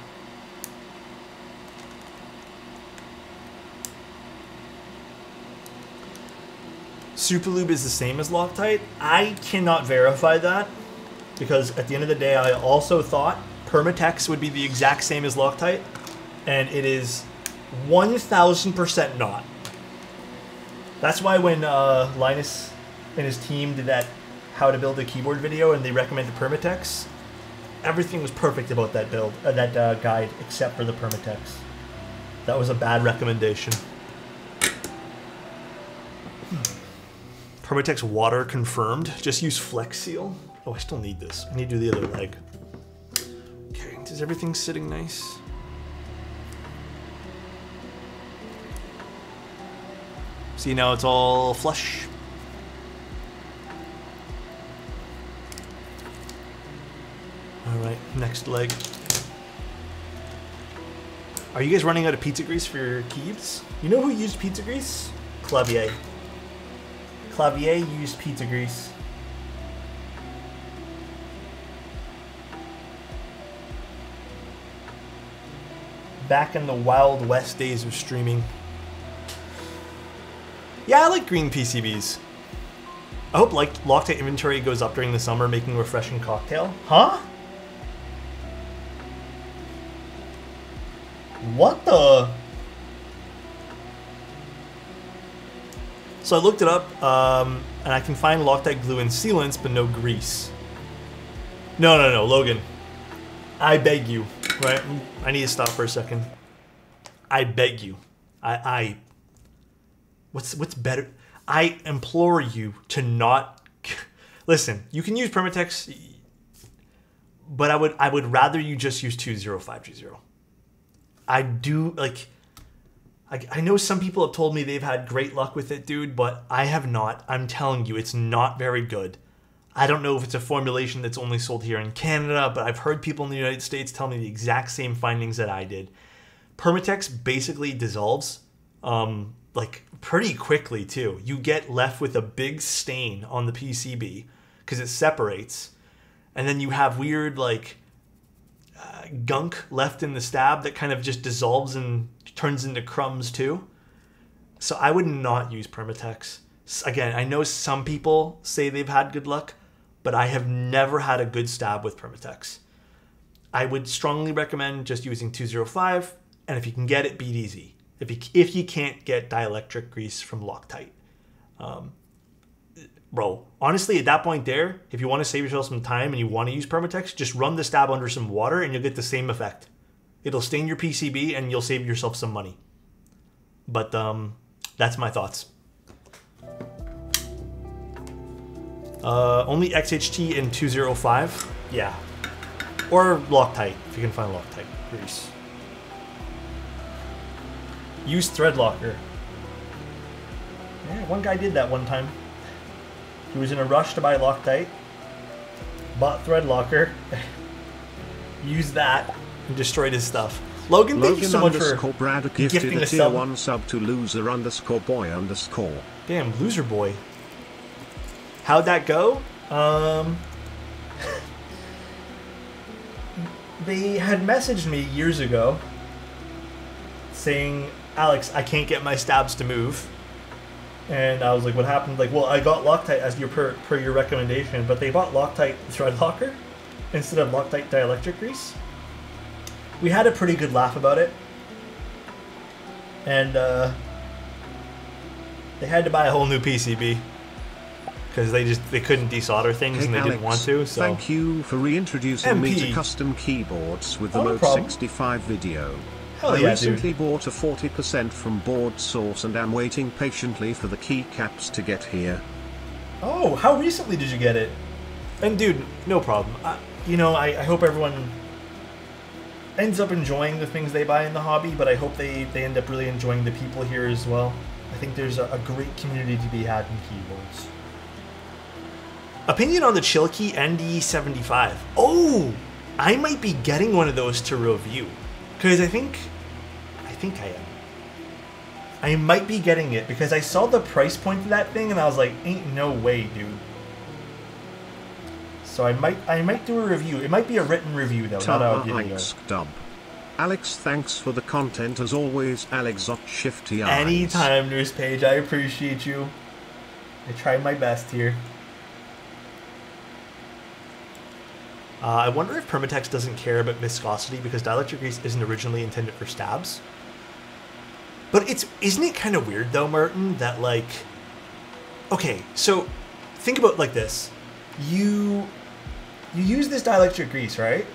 Superlube is the same as Loctite. I cannot verify that because at the end of the day, I also thought Permatex would be the exact same as Loctite, and it is 1000% not. That's why when Linus and his team did that how to build a keyboard video and they recommended Permatex, everything was perfect about that build, that guide, except for the Permatex. That was a bad recommendation. Permatex water confirmed. Just use Flex Seal. Oh, I still need this. I need to do the other leg. Okay, is everything sitting nice? See, now it's all flush. All right, next leg. Are you guys running out of pizza grease for your keys? You know who used pizza grease? Clavier. Clavier used pizza grease. Back in the Wild West days of streaming. Yeah, I like green PCBs. I hope Loctite inventory goes up during the summer, making a refreshing cocktail. Huh? What the? So I looked it up, and I can find Loctite glue and sealants, but no grease. No, Logan. I beg you, right? I need to stop for a second. I beg you. What's better? I implore you to not... Listen, you can use Permatex, but I would rather you just use 205G0. I do, like... I know some people have told me they've had great luck with it, dude, but I have not. I'm telling you, it's not very good. I don't know if it's a formulation that's only sold here in Canada, but I've heard people in the United States tell me the exact same findings that I did. Permatex basically dissolves, like, pretty quickly, too. You get left with a big stain on the PCB because it separates, and then you have weird, like, gunk left in the stab that kind of just dissolves and turns into crumbs too. So I would not use Permatex. Again, I know some people say they've had good luck, but I have never had a good stab with Permatex. I would strongly recommend just using 205, and if you can get it, BDZ. If you can't get dielectric grease from Loctite. Bro, honestly, at that point there, if you want to save yourself some time and you want to use Permatex, just run the stab under some water and you'll get the same effect. It'll stain your PCB and you'll save yourself some money. But that's my thoughts. Only XHT in 205? Yeah. Or Loctite, if you can find Loctite grease. Use thread locker. Yeah, one guy did that one time. He was in a rush to buy Loctite, bought thread locker, used that, and destroyed his stuff. Logan, thank you so much for Brad gifting a a tier sub. 1 sub to loser_boy_. Damn, loser boy. How'd that go? They had messaged me years ago saying, Alex, I can't get my stabs to move. And I was like, what happened? Like, well, I got Loctite as your per your recommendation, but they bought Loctite thread locker instead of Loctite dielectric grease. We had a pretty good laugh about it. And they had to buy a whole new PCB. Because they couldn't desolder things and they Alex, didn't want to. So thank you for reintroducing me to custom keyboards with the Mode 65 video. Hell I yeah, recently dude. bought a 40% from Board Source and am waiting patiently for the keycaps to get here. Oh, how recently did you get it? And dude, no problem. I hope everyone ends up enjoying the things they buy in the hobby, but I hope they end up really enjoying the people here as well. I think there's a great community to be had in keyboards. Opinion on the Chilkey ND75. Oh, I might be getting one of those to review. Because I think I am. I might be getting it because I saw the price point of that thing and I was like, ain't no way, dude. So I might do a review. It might be a written review though, not a video. Dub. Alex, thanks for the content as always. Alexotos shifty eyes. Anytime, Nurse Page. I appreciate you. I tried my best here. I wonder if Permatex doesn't care about viscosity because dielectric grease isn't originally intended for stabs. But isn't it kind of weird though, Martin, that like, okay, so think about it like this. You use this dielectric grease, right?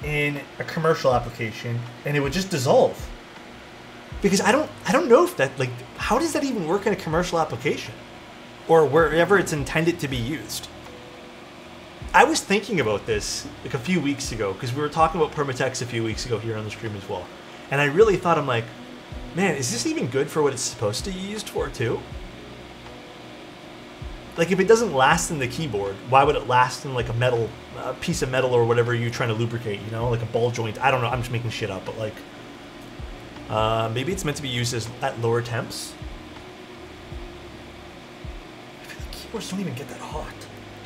In a commercial application and it would just dissolve. Because I don't know if that, like, how does that even work in a commercial application? Or wherever it's intended to be used. I was thinking about this like a few weeks ago because we were talking about Permatex a few weeks ago here on the stream as well. And I really thought, I'm like, man, is this even good for what it's supposed to be used for too? Like if it doesn't last in the keyboard, why would it last in like a piece of metal or whatever you're trying to lubricate, you know, like a ball joint? I don't know, I'm just making shit up, but like, maybe it's meant to be used at lower temps. I feel like keyboards don't even get that hot.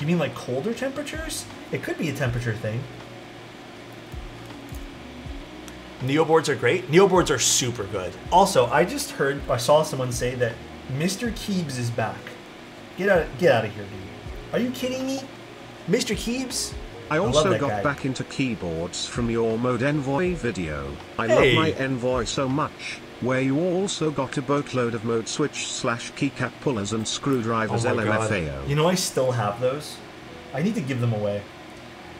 You mean like colder temperatures? It could be a temperature thing. Neo boards are great. Neo boards are super good. Also, I saw someone say that Mr. Keebs is back. Get out of here, dude. Are you kidding me? Mr. Keebs? I also got back into keyboards from your Mode Envoy video. I love my Envoy so much, where you also got a boatload of mode switch / keycap pullers and screwdrivers. LMFAO. You know I still have those. I need to give them away.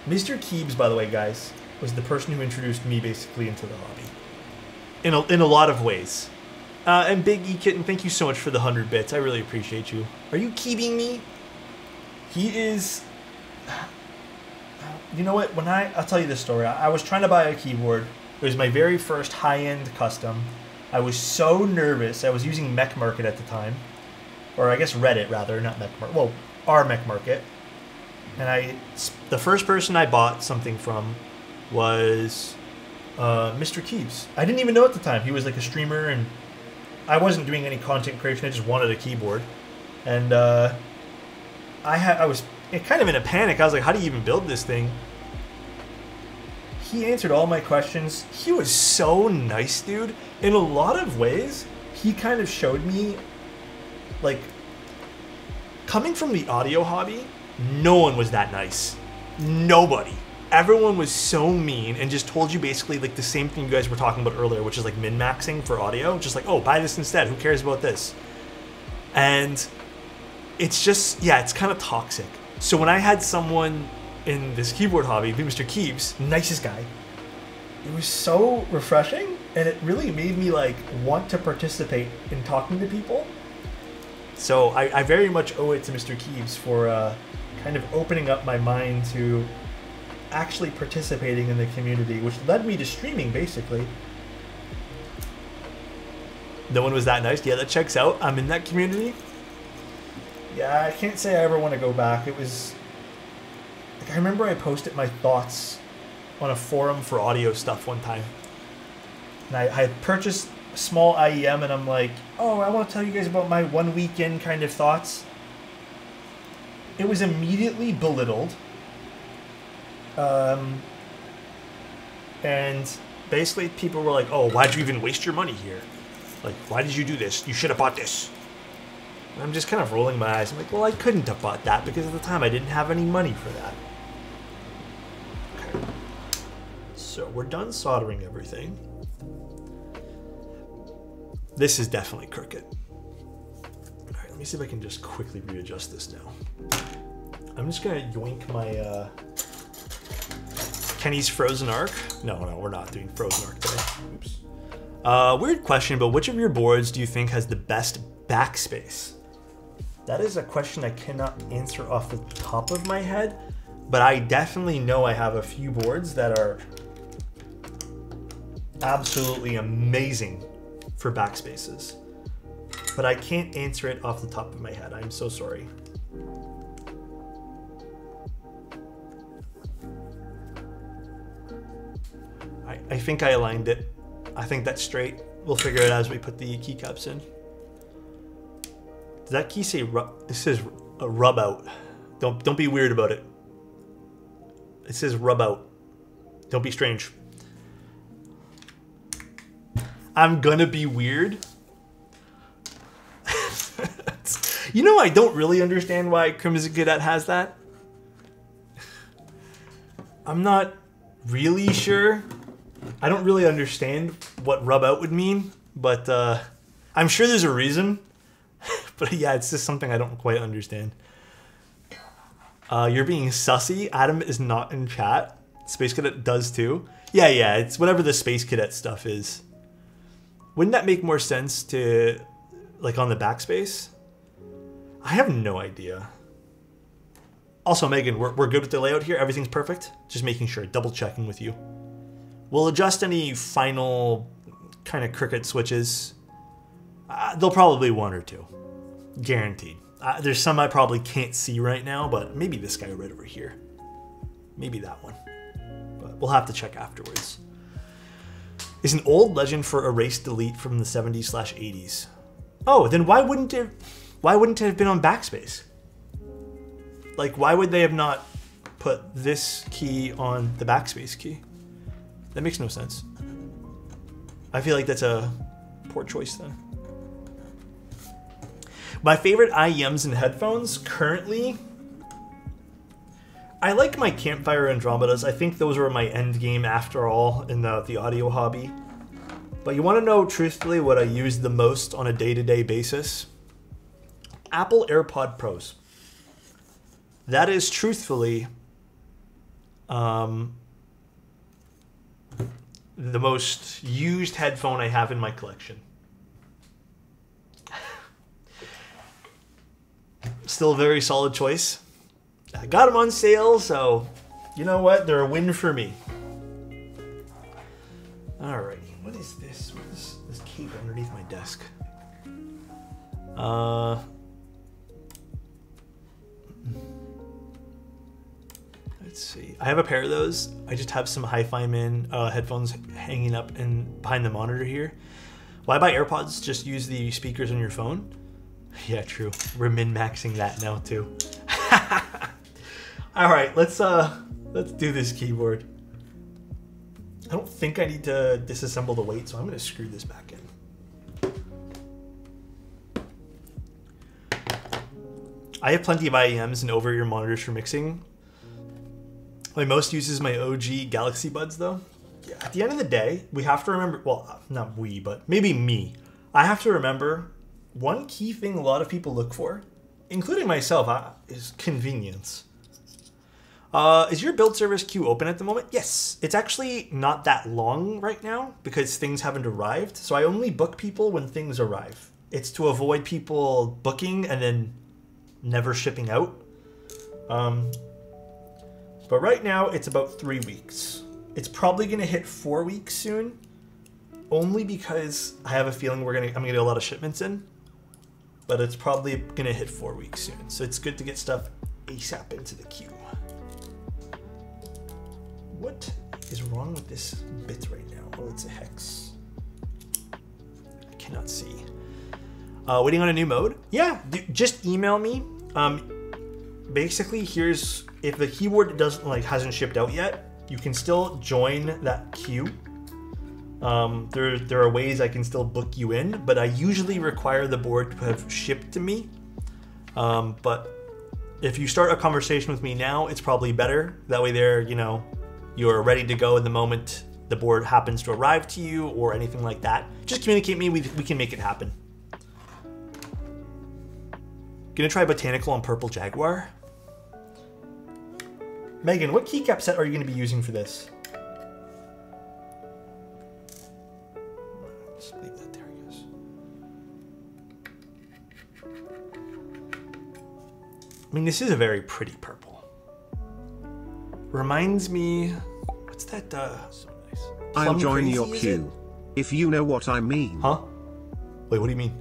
Mr. Keebs, by the way, guys, was the person who introduced me basically into the hobby. In a lot of ways. And Big E Kitten, thank you so much for the 100 bits. I really appreciate you. Are you keeping me? He is... You know what? I'll tell you this story. I was trying to buy a keyboard. It was my very first high-end custom. I was so nervous. I was using Mech Market at the time. Or I guess Reddit, rather, not Mech Market. Well, our Mech Market. And the first person I bought something from was Mr. Keebs. I didn't even know at the time. He was like a streamer, and I wasn't doing any content creation. I just wanted a keyboard. And I was kind of in a panic. I was like, how do you even build this thing? He answered all my questions. He was so nice, dude. In a lot of ways, he kind of showed me, like, coming from the audio hobby, no one was that nice. Nobody. Everyone was so mean and just told you basically like the same thing you guys were talking about earlier, which is like min-maxing for audio. Just like, oh, buy this instead. Who cares about this? And it's just, yeah, it's kind of toxic. So when I had someone in this keyboard hobby, Mr. Keebs, nicest guy, it was so refreshing, and it really made me like want to participate in talking to people. So I very much owe it to Mr. Keeves for kind of opening up my mind to actually participating in the community, which led me to streaming, basically. No one was that nice. Yeah, that checks out. I'm in that community. Yeah, I can't say I ever want to go back. It was... like, I remember I posted my thoughts on a forum for audio stuff one time. And I had purchased a small IEM, and I'm like, oh, I want to tell you guys about my one weekend kind of thoughts. It was immediately belittled. And basically people were like, oh, why'd you even waste your money here? Like, why did you do this? You should have bought this. And I'm just kind of rolling my eyes. I'm like, well, I couldn't have bought that because at the time I didn't have any money for that. Okay. So we're done soldering everything. This is definitely crooked. All right, let me see if I can just quickly readjust this now. I'm just gonna yoink my Kenny's Frozen Arc. No, we're not doing Frozen Arc today. Oops. Weird question, but which of your boards do you think has the best backspace? That is a question I cannot answer off the top of my head, but I definitely know I have a few boards that are absolutely amazing for backspaces. But I can't answer it off the top of my head. I'm so sorry. I think I aligned it. I think that's straight. We'll figure it out as we put the keycaps in. Does that key say rub? It says a rub out. Don't be weird about it. It says rub out. Don't be strange. I'm gonna be weird. You know, I don't really understand why Crimson Cadet has that. I'm not really sure. I don't really understand what rub out would mean, but I'm sure there's a reason. But yeah, it's just something I don't quite understand. You're being sussy. Adam is not in chat. Space Cadet does too. Yeah, it's whatever the Space Cadet stuff is. Wouldn't that make more sense to, like, on the backspace? I have no idea. Also, Megan, we're good with the layout here. Everything's perfect. Just making sure, double checking with you. We'll adjust any final kind of crooked switches. There'll probably be one or two. Guaranteed. There's some I probably can't see right now, but maybe this guy right over here. Maybe that one. But we'll have to check afterwards. Is an old legend for erase delete from the 70s/80s. Oh, then why wouldn't it have been on backspace? Like, why would they have not put this key on the backspace key? That makes no sense. I feel like that's a poor choice then. My favorite IEMs and headphones currently, I like my Campfire Andromedas. I think those were my end game after all in the audio hobby. But you want to know truthfully what I use the most on a day-to-day basis? Apple AirPod Pros. That is truthfully the most used headphone I have in my collection. Still a very solid choice. I got them on sale, so you know what? They're a win for me. Alrighty, what is this? What is this cape underneath my desk? Let's see. I have a pair of those. I just have some Hi-Fi Man headphones hanging up and behind the monitor here. Why buy AirPods? Just use the speakers on your phone? Yeah, true. We're min-maxing that now too. All right, let's do this keyboard. I don't think I need to disassemble the weight, so I'm going to screw this back in. I have plenty of IEMs and over-ear monitors for mixing. My most use is my OG Galaxy Buds, though. Yeah, at the end of the day, we have to remember, well, not we, but maybe me. I have to remember one key thing a lot of people look for, including myself, is convenience. Is your build service queue open at the moment? Yes. It's actually not that long right now because things haven't arrived. So I only book people when things arrive. It's to avoid people booking and then never shipping out. But right now it's about 3 weeks. It's probably going to hit 4 weeks soon. Only because I have a feeling I'm gonna get a lot of shipments in. But it's probably going to hit 4 weeks soon. So it's good to get stuff ASAP into the queue. What is wrong with this bit right now? Oh, it's a hex. I cannot see. Waiting on a new mode? Yeah, just email me. Basically, here's if the keyboard hasn't shipped out yet, you can still join that queue. There are ways I can still book you in, but I usually require the board to have shipped to me. But if you start a conversation with me now, it's probably better. That way you're ready to go in the moment the board happens to arrive to you or anything like that. Just communicate me, we can make it happen. Gonna try Botanical on Purple Jaguar. Megan, what keycap set are you gonna be using for this? Just leave that there, I guess. I mean, this is a very pretty purple. Reminds me, what's that? So nice. I'll join your queue, if you know what I mean. Huh? Wait, what do you mean?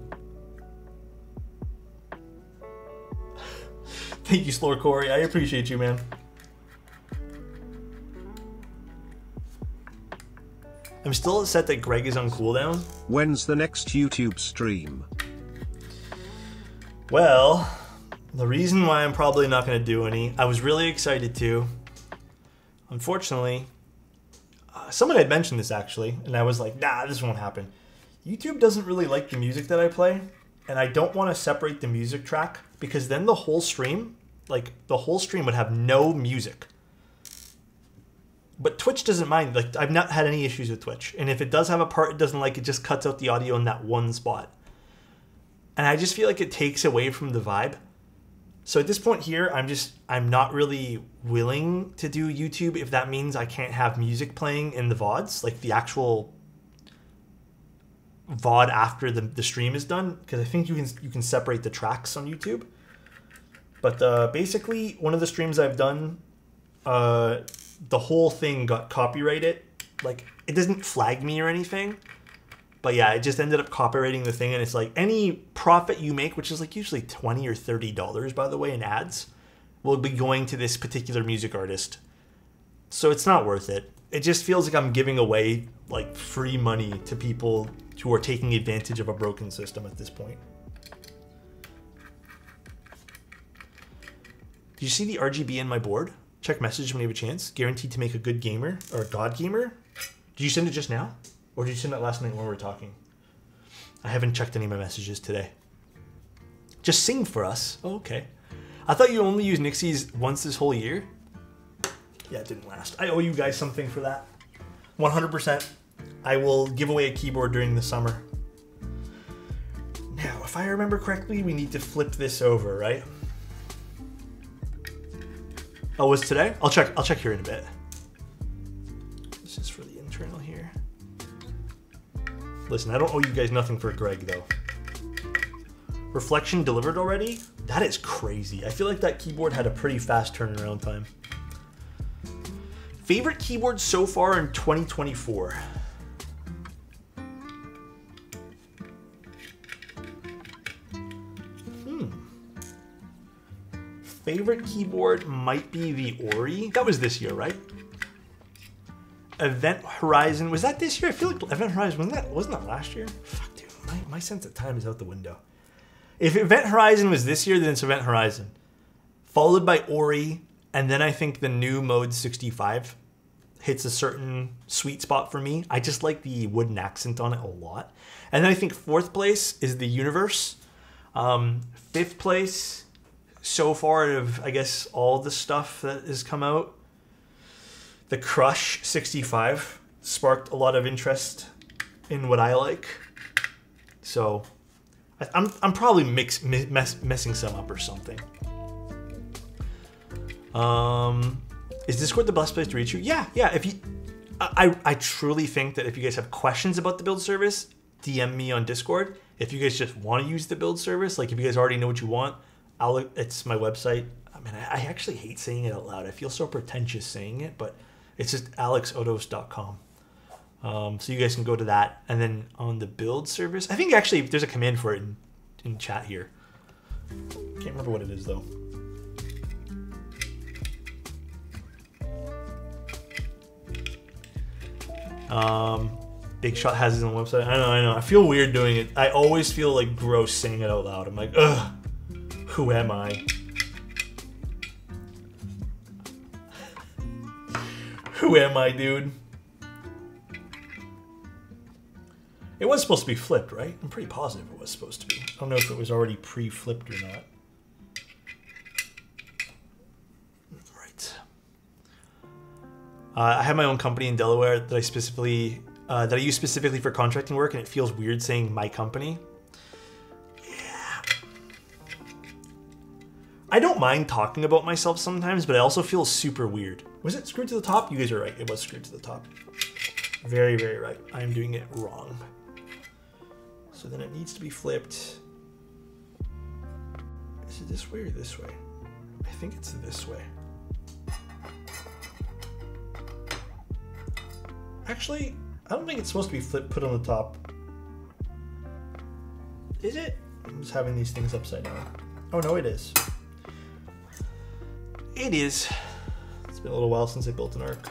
Thank you, Slore Corey. I appreciate you, man. I'm still upset that Greg is on cooldown. When's the next YouTube stream? Well, the reason why I'm probably not going to do any, I was really excited to. Unfortunately, someone had mentioned this actually, and I was like, nah, this won't happen. YouTube doesn't really like the music that I play, and I don't want to separate the music track because then the whole stream would have no music. But Twitch doesn't mind. Like, I've not had any issues with Twitch. And if it does have a part it doesn't like, it just cuts out the audio in that one spot. And I just feel like it takes away from the vibe. So at this point here, I'm not really willing to do YouTube if that means I can't have music playing in the VODs, like the actual VOD after the stream is done, because I think you can separate the tracks on YouTube. But basically, one of the streams I've done, the whole thing got copyrighted. Like, it doesn't flag me or anything. But yeah, it just ended up copyrighting the thing, and it's like any profit you make, which is like usually $20 or $30, by the way, in ads, will be going to this particular music artist. So it's not worth it. It just feels like I'm giving away like free money to people who are taking advantage of a broken system at this point. Do you see the RGB in my board? Check message when you have a chance. Guaranteed to make a good gamer or a god gamer. Did you send it just now? Or did you send it last night when we were talking? I haven't checked any of my messages today. Just sing for us. Oh, okay. I thought you only used Nixies once this whole year. Yeah, it didn't last. I owe you guys something for that. 100%. I will give away a keyboard during the summer. Now, if I remember correctly, we need to flip this over, right? Oh, was today? I'll check here in a bit. This is for the internal here. Listen, I don't owe you guys nothing for Greg, though. Reflection delivered already? That is crazy. I feel like that keyboard had a pretty fast turnaround time. Favorite keyboard so far in 2024? Favorite keyboard might be the Ori. That was this year, right? Event Horizon, was that this year? I feel like Event Horizon, wasn't that last year? Fuck, dude, my sense of time is out the window. If Event Horizon was this year, then it's Event Horizon. Followed by Ori, and then I think the new Mode 65 hits a certain sweet spot for me. I just like the wooden accent on it a lot. And then I think fourth place is the Universe. Fifth place, so far of, I guess, all the stuff that has come out, the Crush 65 sparked a lot of interest in what I like. So I'm probably messing some up or something. Is Discord the best place to reach you? Yeah. If you, I truly think that if you guys have questions about the build service, DM me on Discord. If you guys just want to use the build service, like if you guys already know what you want, it's my website. I mean, I actually hate saying it out loud. I feel so pretentious saying it, but it's just alexotos.com. So you guys can go to that. And then on the build service, I think actually there's a command for it in chat here. Can't remember what it is though. Big Shot has his own website. I know. I feel weird doing it. I always feel like gross saying it out loud. I'm like, ugh, who am I? Who am I, dude? It was supposed to be flipped, right? I'm pretty positive it was supposed to be. I don't know if it was already pre-flipped or not. Right. I have my own company in Delaware that I use specifically for contracting work, and it feels weird saying my company. Yeah. I don't mind talking about myself sometimes, but I also feel super weird. Was it screwed to the top? You guys are right. It was screwed to the top. Very, very right. I am doing it wrong. So then it needs to be flipped. Is it this way or this way? I think it's this way. Actually, I don't think it's supposed to be flipped, put on the top. Is it? I'm just having these things upside down. Oh no, it is. It is. It's been a little while since I built an Arc.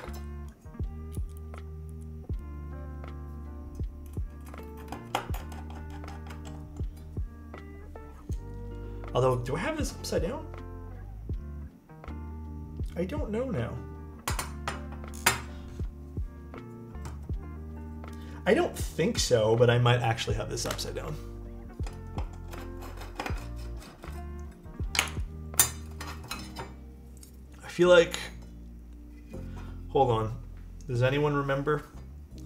Although, do I have this upside down? I don't know now. I don't think so, but I might actually have this upside down. I feel like... Hold on. Does anyone remember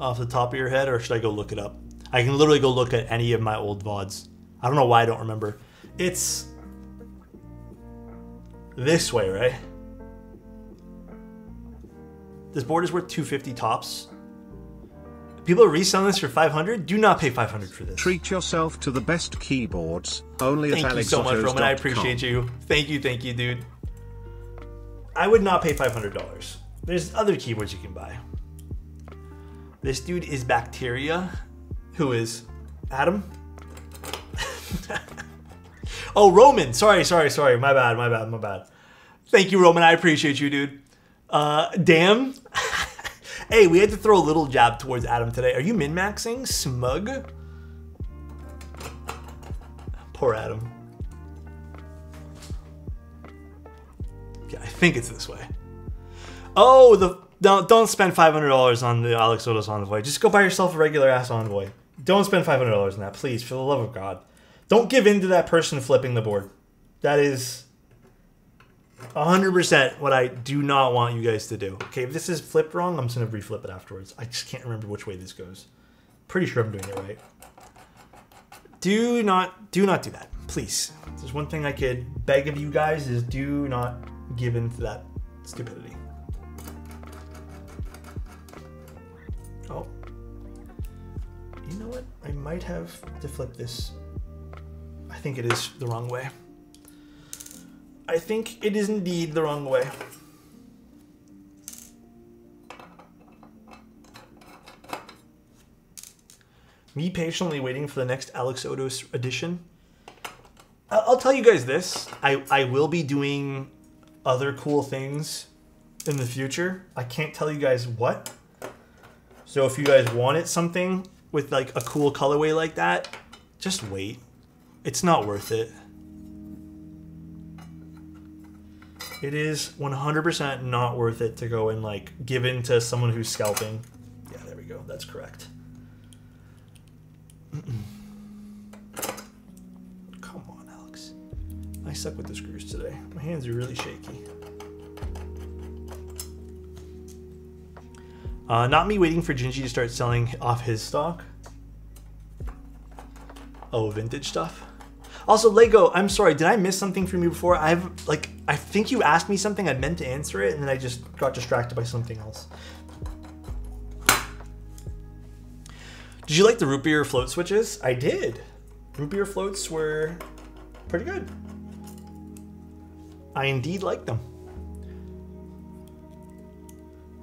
off the top of your head, or should I go look it up? I can literally go look at any of my old VODs. I don't know why I don't remember. It's... this way, right? This board is worth $250 tops. People are reselling this for $500. Do not pay $500 for this. Treat yourself to the best keyboards. Only at Alexotos.com. Thank you so much, Roman. I appreciate you. Thank you, dude. I would not pay $500. There's other keyboards you can buy. This dude is Bacteria. Who is? Adam? Oh, Roman. Sorry. My bad. Thank you, Roman. I appreciate you, dude. Damn. Hey, we had to throw a little jab towards Adam today. Are you min-maxing? Smug? Poor Adam. Yeah, I think it's this way. Oh, don't spend $500 on the Alexotos Envoy. Just go buy yourself a regular ass Envoy. Don't spend $500 on that, please, for the love of God. Don't give in to that person flipping the board. That is 100% what I do not want you guys to do. Okay, if this is flipped wrong, I'm just going to reflip it afterwards. I just can't remember which way this goes. Pretty sure I'm doing it right. Do not do that, please. If there's one thing I could beg of you guys is do not give in to that stupidity. Oh. You know what? I might have to flip this. I think it is the wrong way. I think it is indeed the wrong way. Me patiently waiting for the next Alexotos edition. I'll tell you guys this. I will be doing other cool things in the future. I can't tell you guys what. So if you guys wanted something with like a cool colorway like that, just wait. It's not worth it. It is 100% not worth it to go and like give in to someone who's scalping. Yeah, there we go. That's correct. Come on, Alex. I suck with the screws today. My hands are really shaky. Not me waiting for Gingy to start selling off his stock. Oh, vintage stuff? Also, Lego, I'm sorry, did I miss something from you before? I think you asked me something, I meant to answer it, and then I just got distracted by something else. Did you like the root beer float switches? I did. Root beer floats were pretty good. I indeed like them.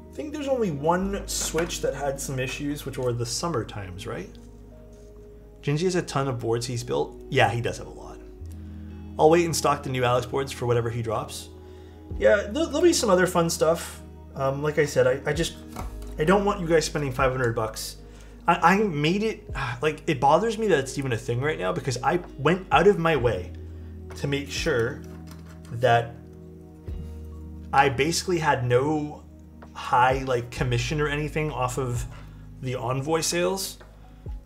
I think there's only one switch that had some issues, which were the summer times, right? Gingy has a ton of boards he's built. Yeah, he does have a lot. I'll wait and stock the new Alex boards for whatever he drops. Yeah, there'll be some other fun stuff. Like I said, I don't want you guys spending 500 bucks. I made it, like, it bothers me that it's even a thing right now because I went out of my way to make sure that I basically had no high, like, commission or anything off of the Envoy sales.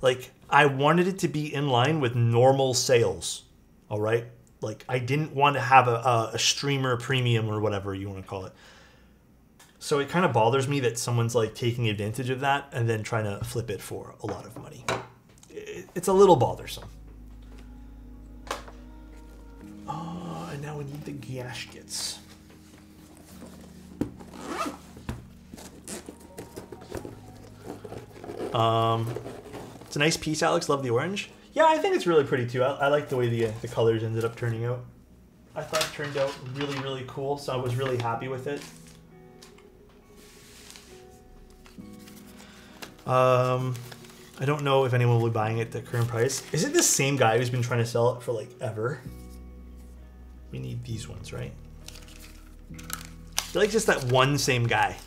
Like, I wanted it to be in line with normal sales, all right? Like, I didn't want to have a streamer premium or whatever you want to call it. So it kind of bothers me that someone's like taking advantage of that and then trying to flip it for a lot of money. It's a little bothersome. Oh, and now we need the gaskets. It's a nice piece, Alex. Love the orange. Yeah, I think it's really pretty too. I like the way the colors ended up turning out. I thought it turned out really, really cool, so I was really happy with it. I don't know if anyone will be buying it at the current price. Is it the same guy who's been trying to sell it for like ever? We need these ones, right? I feel like just that one same guy.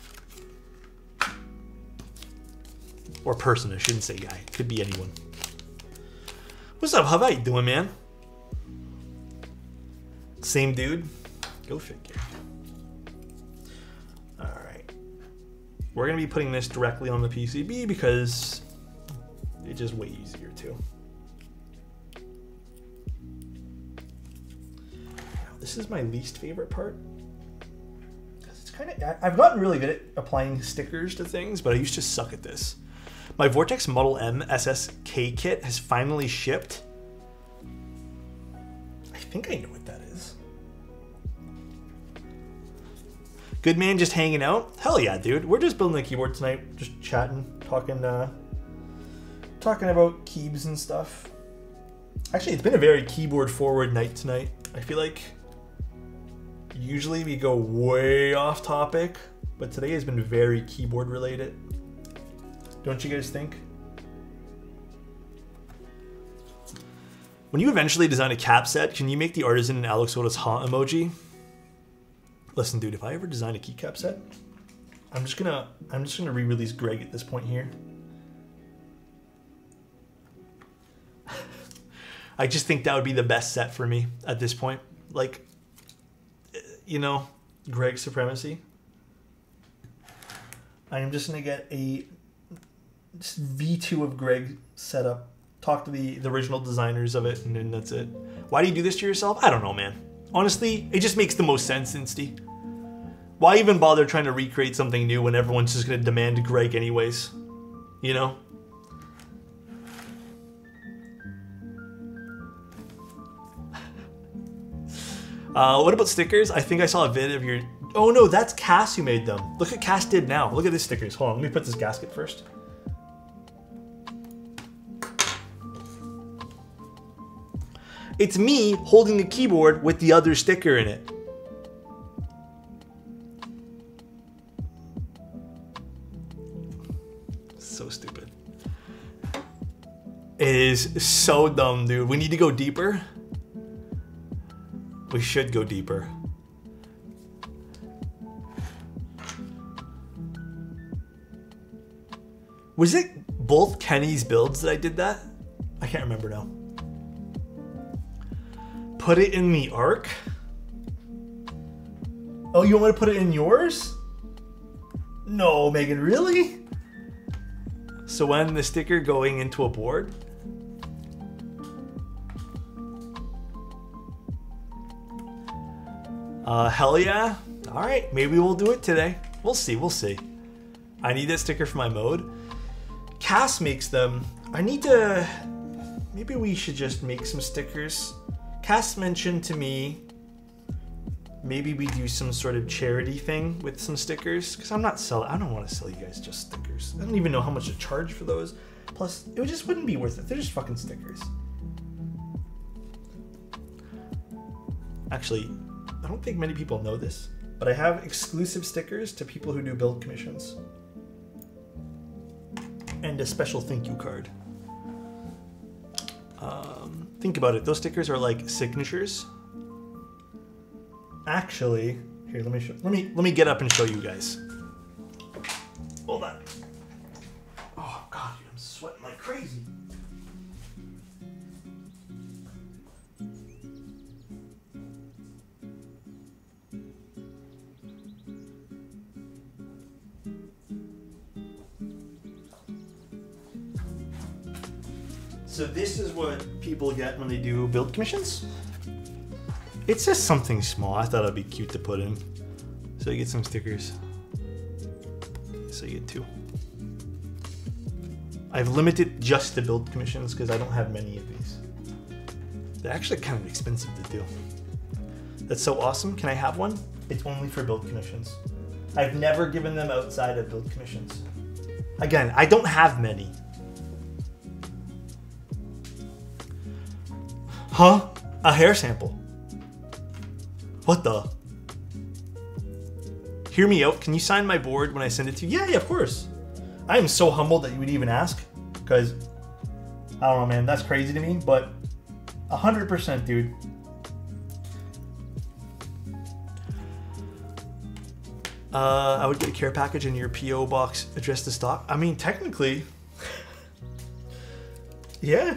Or person, I shouldn't say guy. Could be anyone. What's up, how you doing, man? Same dude? Go figure. We're going to be putting this directly on the PCB because it's just way easier too. Now, this is my least favorite part. It's kind of, I've gotten really good at applying stickers to things, but I used to suck at this. My Vortex Model M SSK kit has finally shipped. I think I know what that is. Good man, just hanging out? Hell yeah, dude. We're just building a keyboard tonight, just chatting, talking about keybs and stuff. Actually, it's been a very keyboard forward night tonight. I feel like usually we go way off topic, but today has been very keyboard related. Don't you guys think? When you eventually design a cap set, can you make the artisan and Alexotos ha emoji? Listen, dude, if I ever design a keycap set, I'm just gonna re-release Greg at this point here. I just think that would be the best set for me at this point. Like, you know, Greg Supremacy. I am just gonna get a V2 of Greg set up, talk to the original designers of it, and then that's it. Why do you do this to yourself? I don't know, man. Honestly, it just makes the most sense, Insty. Why even bother trying to recreate something new when everyone's just going to demand Greg anyways? You know? What about stickers? I think I saw a vid of your... Oh no, that's Cass who made them. Look what Cass did now. Look at these stickers. Hold on, let me put this gasket first. It's me holding the keyboard with the other sticker in it. So stupid. It is so dumb, dude. We need to go deeper. We should go deeper. Was it both Kenny's builds that I did that? I can't remember now. Put it in the Arc? Oh, you want me to put it in yours? No, Megan, really? So when the sticker going into a board? Hell yeah. All right, maybe we'll do it today. We'll see, we'll see. I need that sticker for my mode. Cass makes them. I need to, maybe we should just make some stickers. Cass mentioned to me maybe we do some sort of charity thing with some stickers, because I'm not selling. I don't want to sell you guys just stickers. I don't even know how much to charge for those. Plus, it just wouldn't be worth it. They're just fucking stickers. Actually, I don't think many people know this, but I have exclusive stickers to people who do build commissions. And a special thank you card. Think about it. Those stickers are like signatures. Actually, here, let me get up and show you guys. Hold on. Oh god, dude, I'm sweating like crazy. So this is what people get when they do build commissions. It's just something small. I thought it'd be cute to put in. So you get some stickers. So you get 2. I've limited just to build commissions because I don't have many of these. They're actually kind of expensive to do. That's so awesome. Can I have one? It's only for build commissions. I've never given them outside of build commissions. Again, I don't have many. Huh? A hair sample. What the? Hear me out. Can you sign my board when I send it to you? Yeah, of course. I am so humbled that you would even ask. Because, I don't know, man. That's crazy to me. But 100%, dude. I would get a care package in your P.O. box addressed to stock. I mean, technically. Yeah.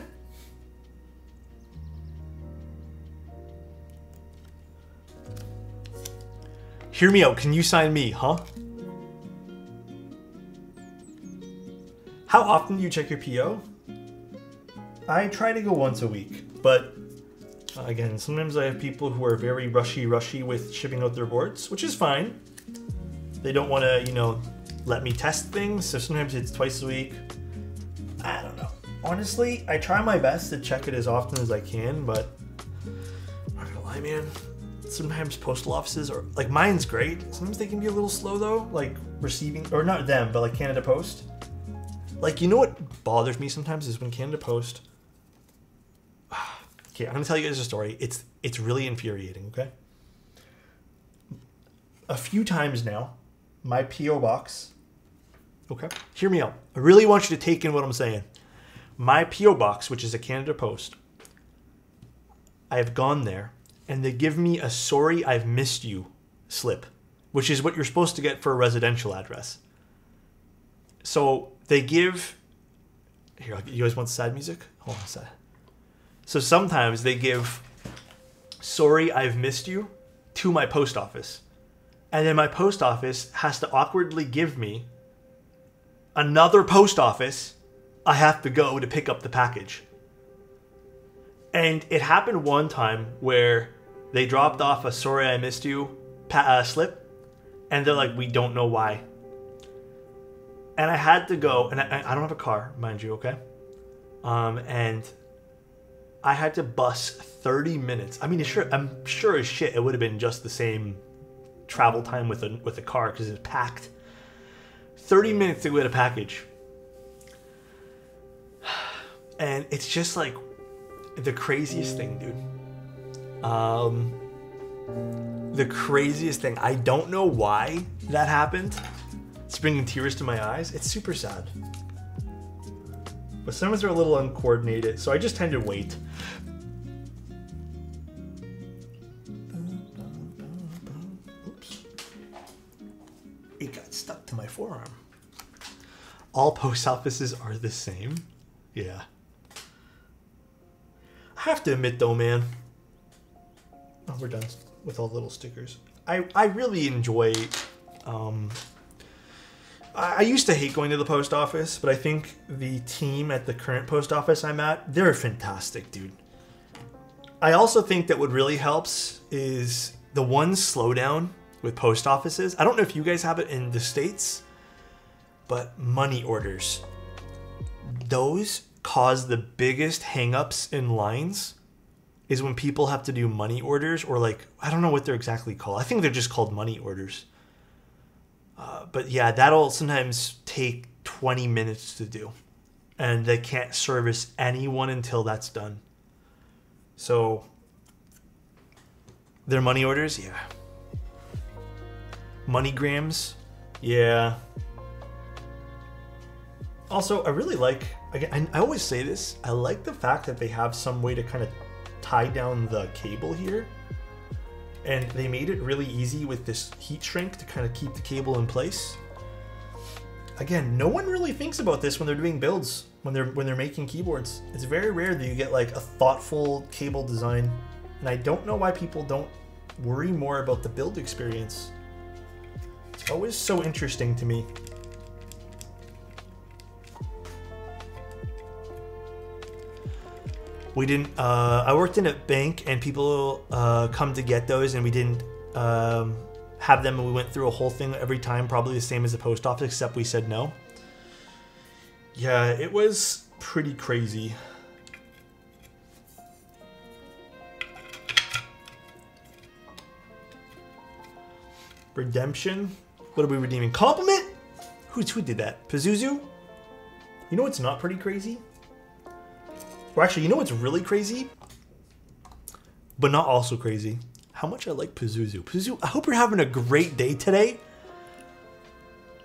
Hear me out. Can you sign me, huh? How often do you check your PO? I try to go once a week, but again, sometimes I have people who are very rushy with shipping out their boards, which is fine. They don't want to, you know, let me test things, so sometimes it's twice a week. I don't know. Honestly, I try my best to check it as often as I can, but I'm not gonna lie, man. Sometimes postal offices are, like, mine's great. Sometimes they can be a little slow though, like receiving, or not them, but like Canada Post. Like, you know what bothers me sometimes is when Canada Post. Okay, I'm gonna tell you guys a story. It's really infuriating, okay? A few times now, my P.O. box, okay? Hear me out. I really want you to take in what I'm saying. My P.O. box, which is a Canada Post, I've gone there, and they give me a sorry I've missed you slip, which is what you're supposed to get for a residential address. So they give, here, you guys want sad music? Hold on a sec. So sometimes they give sorry I've missed you to my post office. And then my post office has to awkwardly give me another post office I have to go to pick up the package. And it happened one time where they dropped off a sorry I missed you slip, and they're like, we don't know why. And I had to go, and I don't have a car, mind you, okay? And I had to bus 30 minutes. I mean, I'm sure as shit it would have been just the same travel time with a car because it's packed. 30 minutes to go get a package. And it's just like the craziest thing, dude. The craziest thing. I don't know why that happened. It's bringing tears to my eyes. It's super sad. But sometimes they're a little uncoordinated, so I just tend to wait. Oops. It got stuck to my forearm. All post offices are the same. Yeah. I have to admit though, man. Oh, we're done with all the little stickers. I really enjoy... I used to hate going to the post office, but I think the team at the current post office I'm at, they're fantastic, dude. I also think that what really helps is the one slowdown with post offices. I don't know if you guys have it in the States, but money orders. Those cause the biggest hang-ups in lines is when people have to do money orders, or like, I don't know what they're exactly called. I think they're just called money orders. But yeah, that'll sometimes take 20 minutes to do. And they can't service anyone until that's done. So, their money orders, yeah. MoneyGrams, yeah. Also, I really like, again, I always say this, I like the fact that they have some way to kind of tie down the cable here. And they made it really easy with this heat shrink to kind of keep the cable in place. Again, no one really thinks about this when they're doing builds, when they're making keyboards. It's very rare that you get like a thoughtful cable design. And I don't know why people don't worry more about the build experience. It's always so interesting to me. We didn't, I worked in a bank and people come to get those, and we didn't have them, and we went through a whole thing every time, probably the same as the post office, except we said no. Yeah, it was pretty crazy. Redemption? What are we redeeming? Compliment? Who did that? Pazuzu? You know what's not pretty crazy? Or actually, you know what's really crazy? But not also crazy? How much I like Pazuzu. Pazuzu, I hope you're having a great day today.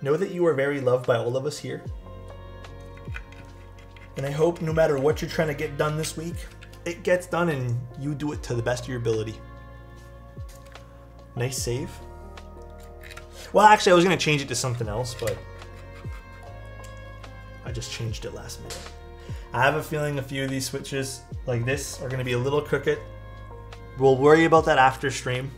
Know that you are very loved by all of us here. And I hope no matter what you're trying to get done this week, it gets done and you do it to the best of your ability. Nice save. Well, actually, I was going to change it to something else, but I just changed it last minute. I have a feeling a few of these switches like this are going to be a little crooked. We'll worry about that after stream.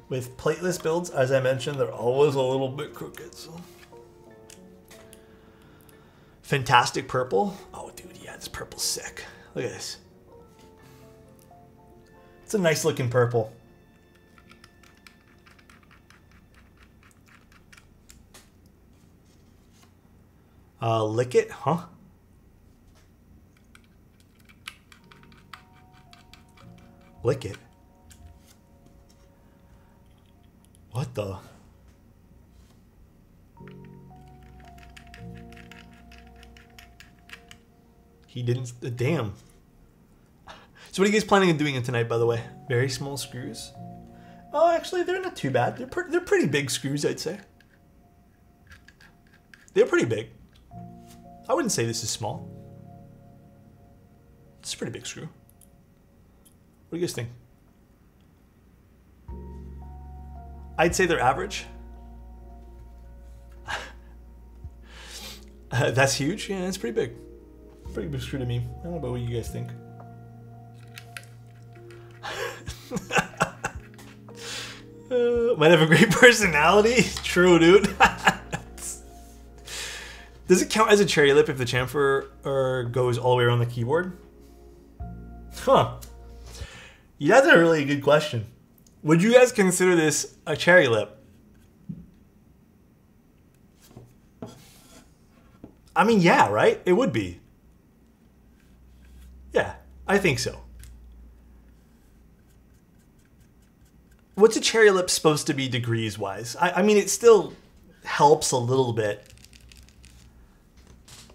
With plateless builds, as I mentioned, they're always a little bit crooked. So. Fantastic purple. Oh, dude, yeah, this purple's sick. Look at this. It's a nice looking purple. Lick it, huh? Lick it. What the? He didn't. Damn. So, what are you guys planning on doing it tonight? By the way, very small screws. Oh, actually, they're not too bad. They're pretty big screws, I'd say. They're pretty big. I wouldn't say this is small. It's a pretty big screw. What do you guys think? I'd say they're average. That's huge. Yeah, it's pretty big. Pretty big screw to me. I don't know about what you guys think. Might have a great personality. True, dude. Does it count as a cherry lip if the chamfer goes all the way around the keyboard? Huh. Yeah, that's a really good question. Would you guys consider this a cherry lip? I mean, yeah, right? It would be. Yeah, I think so. What's a cherry lip supposed to be degrees-wise? I mean, it still helps a little bit.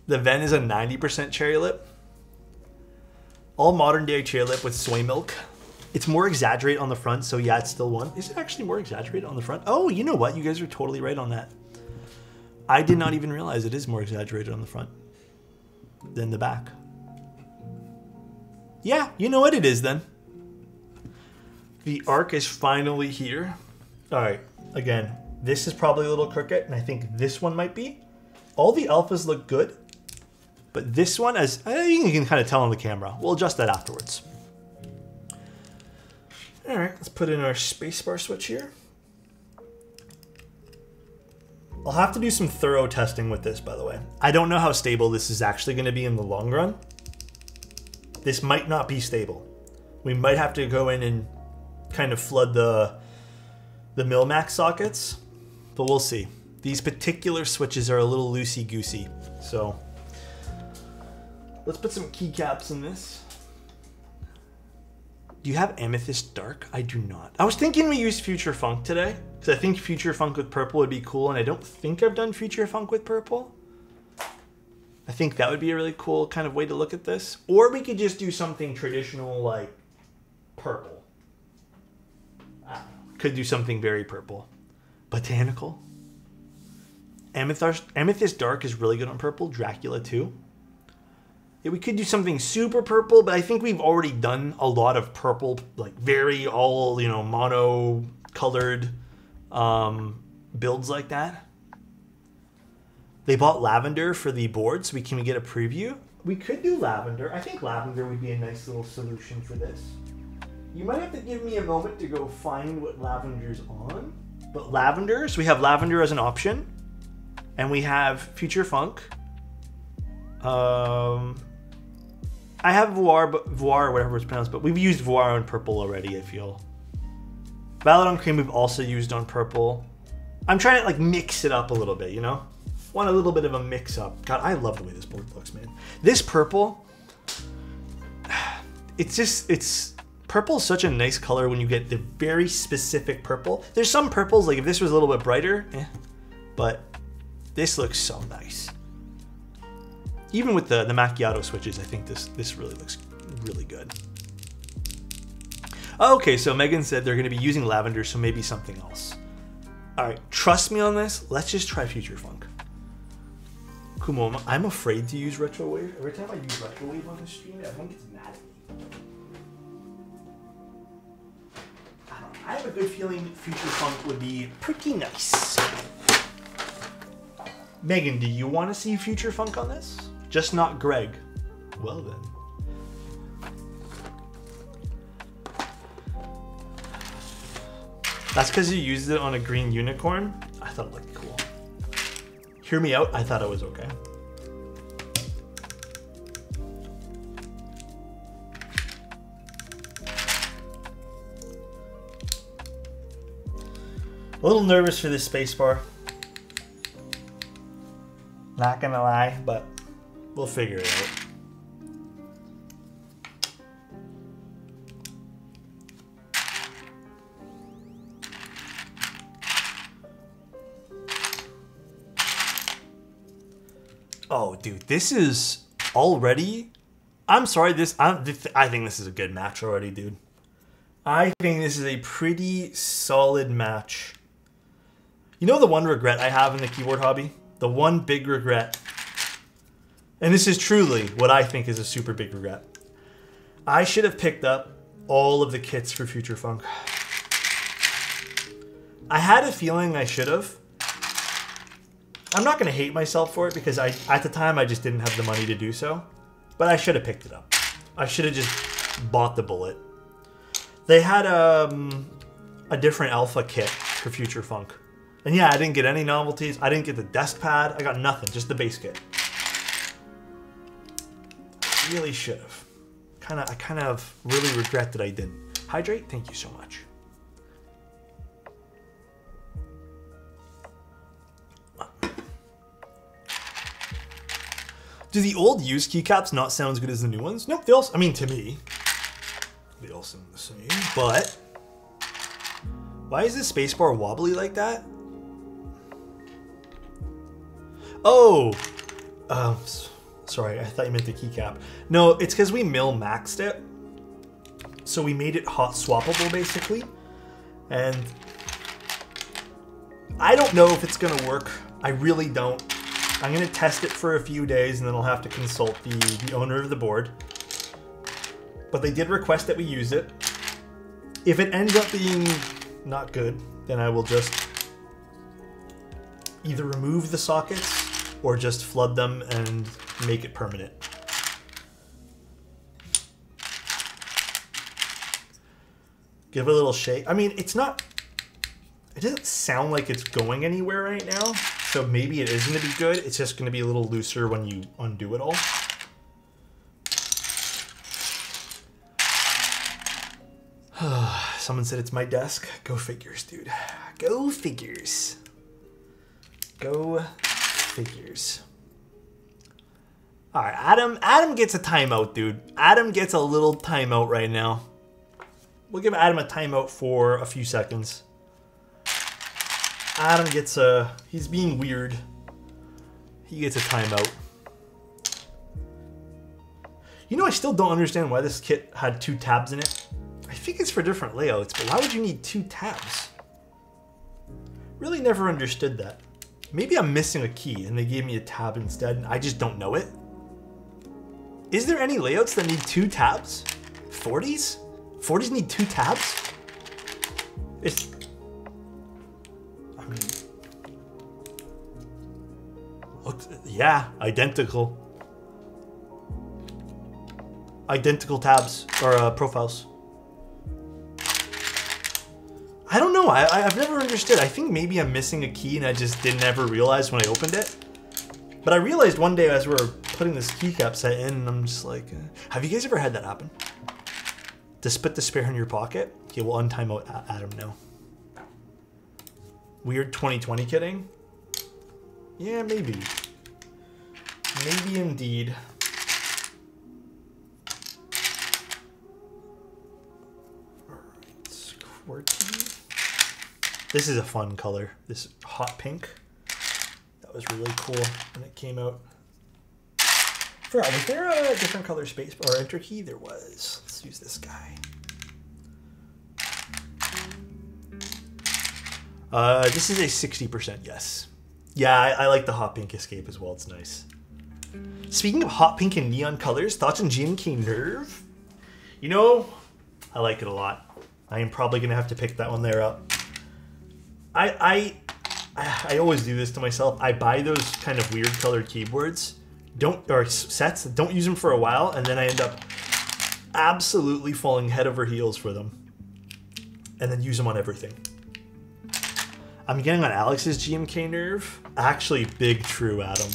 The Ven is a 90% cherry lip. All modern day cherry lip with soy milk. It's more exaggerated on the front, so yeah, it's still one. Is it actually more exaggerated on the front? Oh, you know what? You guys are totally right on that. I did not even realize it is more exaggerated on the front than the back. Yeah, you know what it is then. The Arc is finally here. All right, again, this is probably a little crooked, and I think this one might be. All the alphas look good, but this one, as you can kind of tell on the camera, we'll adjust that afterwards. All right, let's put in our spacebar switch here. I'll have to do some thorough testing with this, by the way. I don't know how stable this is actually going to be in the long run. This might not be stable. We might have to go in and kind of flood the Mil-Max sockets, but we'll see. These particular switches are a little loosey-goosey, so let's put some keycaps in this. Do you have Amethyst Dark? I do not. I was thinking we use Future Funk today, because I think Future Funk with purple would be cool, and I don't think I've done Future Funk with purple. I think that would be a really cool kind of way to look at this. Or we could just do something traditional like purple. I don't know. Could do something very purple. Botanical. Amethyst Dark is really good on purple. Dracula too. Yeah, we could do something super purple, but I think we've already done a lot of purple, like very all, you know, mono colored builds like that. They bought lavender for the board, so can we get a preview? We could do lavender. I think lavender would be a nice little solution for this. You might have to give me a moment to go find what lavender's on. But lavender, so we have lavender as an option. And we have Future Funk. I have Voir, or whatever it's pronounced, but we've used Voir on purple already, I feel. Baladon Cream we've also used on purple. I'm trying to like mix it up a little bit, you know? Want a little bit of a mix up. God, I love the way this board looks, man. This purple, purple is such a nice color when you get the very specific purple. There's some purples, like if this was a little bit brighter, but this looks so nice. Even with the macchiato switches, I think this really looks really good. Okay, so Megan said they're going to be using lavender, so maybe something else. All right, trust me on this. Let's just try Future Funk. Kumo, I'm afraid to use Retro Wave. Every time I use Retro Wave on the stream, everyone gets mad at me. I don't know. I have a good feeling Future Funk would be pretty nice. Megan, do you want to see Future Funk on this? Just not Greg. Well then. That's because you used it on a green unicorn? I thought it looked cool. Hear me out, I thought it was okay. A little nervous for this spacebar. Not gonna lie, but we'll figure it out. Oh, dude, this is already... I'm sorry, I think this is a good match already, dude. I think this is a pretty solid match. You know the one regret I have in the keyboard hobby? The one big regret. And this is truly what I think is a super big regret. I should have picked up all of the kits for Future Funk. I had a feeling I should have. I'm not going to hate myself for it because at the time I just didn't have the money to do so. But I should have picked it up. I should have just bought the bullet. They had a different alpha kit for Future Funk. And yeah, I didn't get any novelties. I didn't get the desk pad. I got nothing, just the base kit. I really should have. I kind of really regret that I didn't. Hydrate, thank you so much. Do the old used keycaps not sound as good as the new ones? Nope, they all, I mean, to me, they all sound the same, but why is this spacebar wobbly like that? Oh, sorry, I thought you meant the keycap. No, it's because we mill-maxed it. So we made it hot swappable, basically. And I don't know if it's going to work. I really don't. I'm going to test it for a few days, and then I'll have to consult the owner of the board. But they did request that we use it. If it ends up being not good, then I will just either remove the sockets or just flood them and make it permanent. Give it a little shake. I mean, it doesn't sound like it's going anywhere right now, so maybe it is going to be good. It's just going to be a little looser when you undo it all. Someone said it's my desk. Go figures, dude. Go figures. Go figures. All right, Adam gets a timeout, dude. Adam gets a little timeout right now. We'll give Adam a timeout for a few seconds. Adam gets a... He's being weird. He gets a timeout. You know, I still don't understand why this kit had 2 tabs in it. I think it's for different layouts, but why would you need 2 tabs? Really never understood that. Maybe I'm missing a key and they gave me a tab instead and I just don't know it. Is there any layouts that need 2 tabs? 40s? 40s need 2 tabs? It's... I mean... Looks... Yeah, identical. Identical tabs, or profiles. I don't know, I've never understood. I think maybe I'm missing a key and I just didn't ever realize when I opened it. But I realized one day as we were putting this keycap set in and I'm just like, have you guys ever had that happen? Just put the spare in your pocket? Okay, we'll untimeout Adam now. Weird 2020 kidding? Yeah, maybe. Maybe indeed. Alright, squirty. This is a fun color. This hot pink. That was really cool when it came out. Forgot, was there a different color space or enter key? There was. Let's use this guy. This is a 60% yes. Yeah, I like the hot pink escape as well. It's nice. Speaking of hot pink and neon colors, thoughts on GMK Nerve? You know, I like it a lot. I am probably gonna have to pick that one there up. I always do this to myself. I buy those kind of weird colored keyboards, or sets, don't use them for a while, and then I end up absolutely falling head over heels for them, and then use them on everything. I'm getting on Alex's GMK Nerve. Actually, big true, Adam.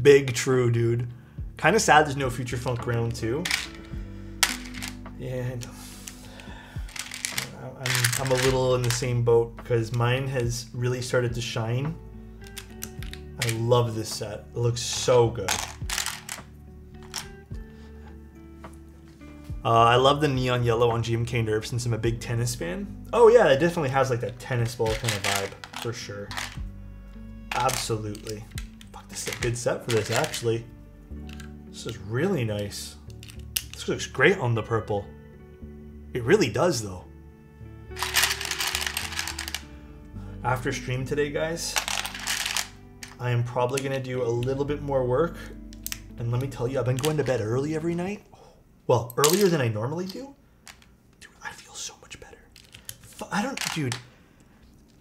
Big true, dude. Kind of sad there's no Future Funk Round 2. Yeah, I'm a little in the same boat because mine has really started to shine. I love this set. It looks so good. I love the neon yellow on GMK Nerve since I'm a big tennis fan. Oh yeah, it definitely has like that tennis ball kind of vibe, for sure. Absolutely. Fuck, this is a good set for this, actually. This is really nice. This looks great on the purple. It really does, though. After stream today, guys, I am probably going to do a little bit more work. And let me tell you, I've been going to bed early every night. Well, earlier than I normally do. Dude, I feel so much better. Dude,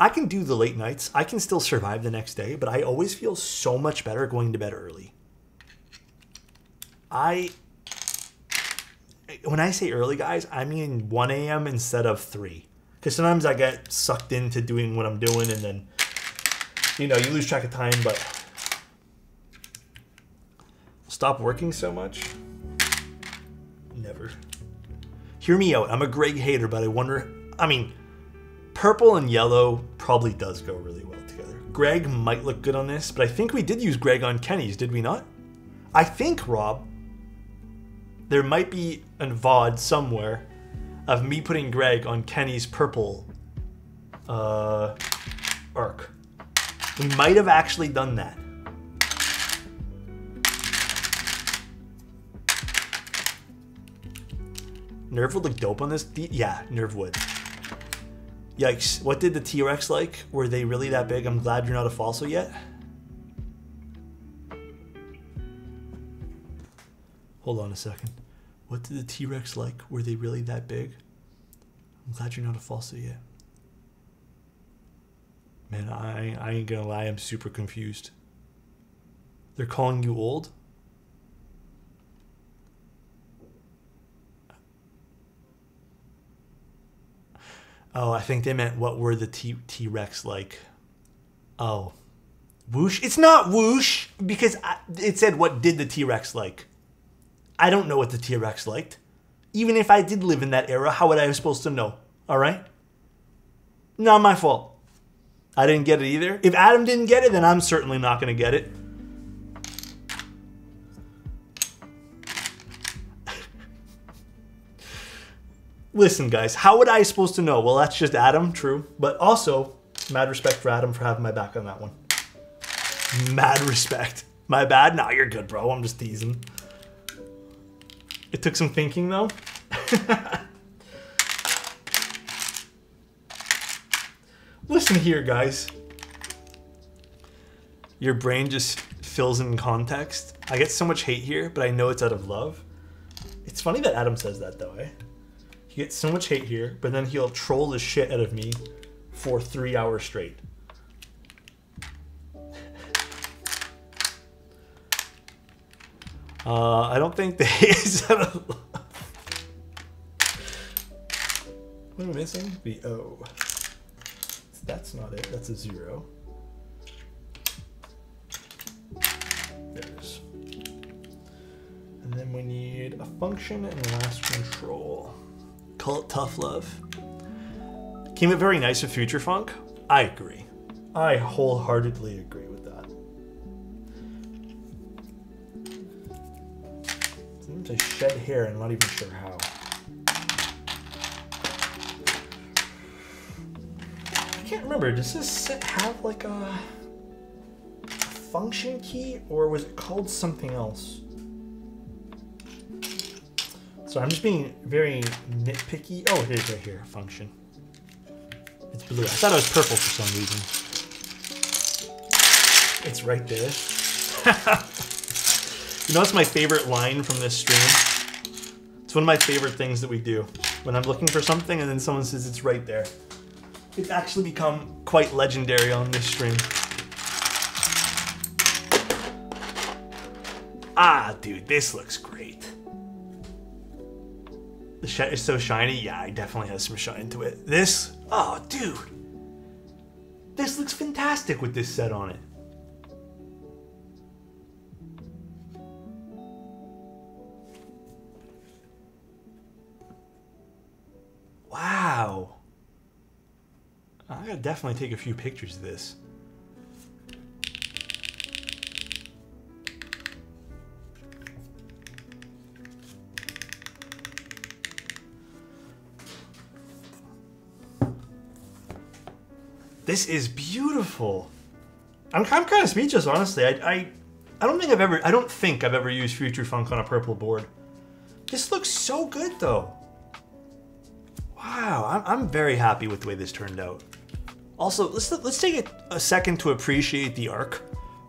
I can do the late nights. I can still survive the next day, but I always feel so much better going to bed early. When I say early, guys, I mean 1 a.m. instead of 3. Because sometimes I get sucked into doing what I'm doing and then, you know, you lose track of time, but stop working so much. Never. Hear me out. I'm a Greg hater, but I wonder, I mean, purple and yellow probably does go really well together. Greg might look good on this, but I think we did use Greg on Kenny's, did we not? I think, Rob, there might be a VOD somewhere of me putting Greg on Kenny's purple arc. We might have actually done that. Nerve would look dope on this. Yeah, Nerve would. Yikes. What did the T-Rex like? Were they really that big? I'm glad you're not a falso yet. Hold on a second. What did the T-Rex like? Were they really that big? I'm glad you're not a falso yet. Man, I ain't gonna lie, I'm super confused. They're calling you old? Oh, I think they meant what were the T-Rex like? Oh. Whoosh? It's not whoosh, because it said what did the T-Rex like? I don't know what the T-Rex liked. Even if I did live in that era, how would I be supposed to know? All right? Not my fault. I didn't get it either. If Adam didn't get it, then I'm certainly not going to get it. Listen, guys, how would I supposed to know? Well, that's just Adam, true. But also, mad respect for Adam for having my back on that one. Mad respect. My bad? Nah, you're good, bro. I'm just teasing. It took some thinking, though. Listen here, guys. Your brain just fills in context. I get so much hate here, but I know it's out of love. It's funny that Adam says that, though, eh? He gets so much hate here, but then he'll troll the shit out of me for 3 hours straight. I don't think the hate is out of love. What am I missing? The O. That's not it. That's a 0. There it is. And then we need a function and last control. Call it tough love. Came out very nice with Future Funk. I agree. I wholeheartedly agree with that. Sometimes I shed hair and I'm not even sure how. I can't remember. Does this set have like a function key or was it called something else? So I'm just being very nitpicky. Oh, it is right here, function. It's blue. I thought it was purple for some reason. It's right there. You know what's my favorite line from this stream? It's one of my favorite things that we do. When I'm looking for something and then someone says it's right there. It's actually become quite legendary on this stream. Ah, dude, this looks great. The shed is so shiny. Yeah, it definitely has some shine to it. This, oh, dude. This looks fantastic with this set on it. Wow. I gotta definitely take a few pictures of this. This is beautiful. I'm kind of speechless, honestly. I don't think I've ever used Future Funk on a purple board. This looks so good, though. Wow, I'm very happy with the way this turned out. Also, let's take a second to appreciate the Arc.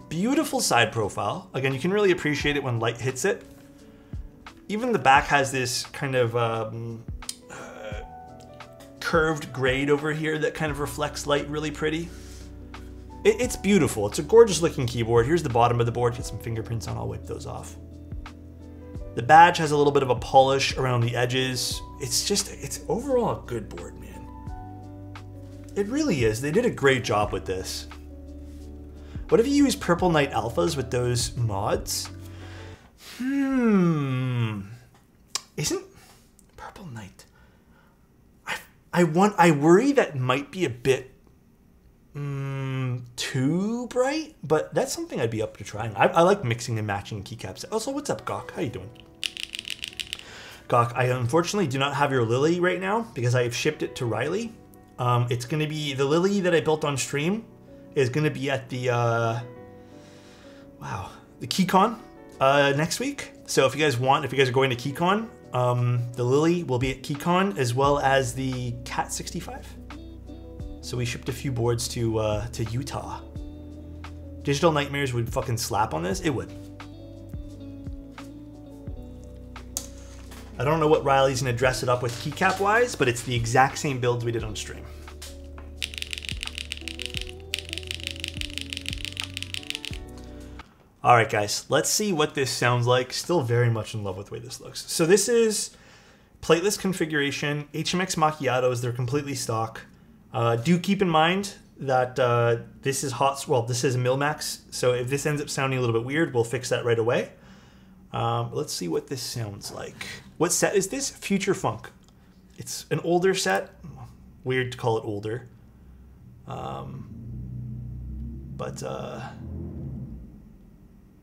Beautiful side profile. Again, you can really appreciate it when light hits it. Even the back has this kind of curved grade over here that kind of reflects light really pretty. It's beautiful. It's a gorgeous looking keyboard. Here's the bottom of the board. Get some fingerprints on. I'll wipe those off. The badge has a little bit of a polish around the edges. It's overall a good board, man. It really is. They did a great job with this. What if you use Purple Knight Alphas with those mods? Isn't Purple Knight? I worry that might be a bit too bright, but that's something I'd be up to trying. I like mixing and matching keycaps. Also, what's up, Gawk? How you doing? Gawk, I unfortunately do not have your Lily right now because I have shipped it to Riley. It's going to be the Lily that I built on stream is going to be at the the KeyCon next week. So if you guys are going to KeyCon, the Lily will be at KeyCon as well as the Cat 65. So we shipped a few boards to Utah. Digital Nightmares would fucking slap on this. It would. I don't know what Riley's gonna dress it up with keycap wise, but it's the exact same builds we did on stream. All right, guys, let's see what this sounds like. Still very much in love with the way this looks. So this is plateless configuration, HMX Macchiatos. They're completely stock. Do keep in mind that this is this is a Milmax. So if this ends up sounding a little bit weird, we'll fix that right away. Let's see what this sounds like. What set is this? Future Funk. It's an older set. Weird to call it older.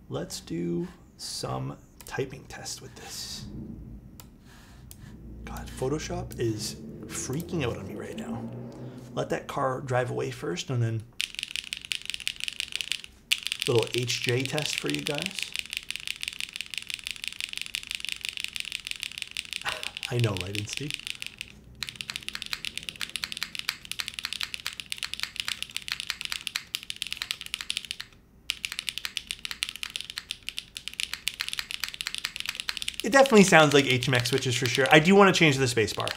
Let's do some typing test with this. God, Photoshop is freaking out on me right now. Let that car drive away first, and then little HJ test for you guys. I know, right, Insty? It definitely sounds like HMX switches for sure. I do want to change the spacebar.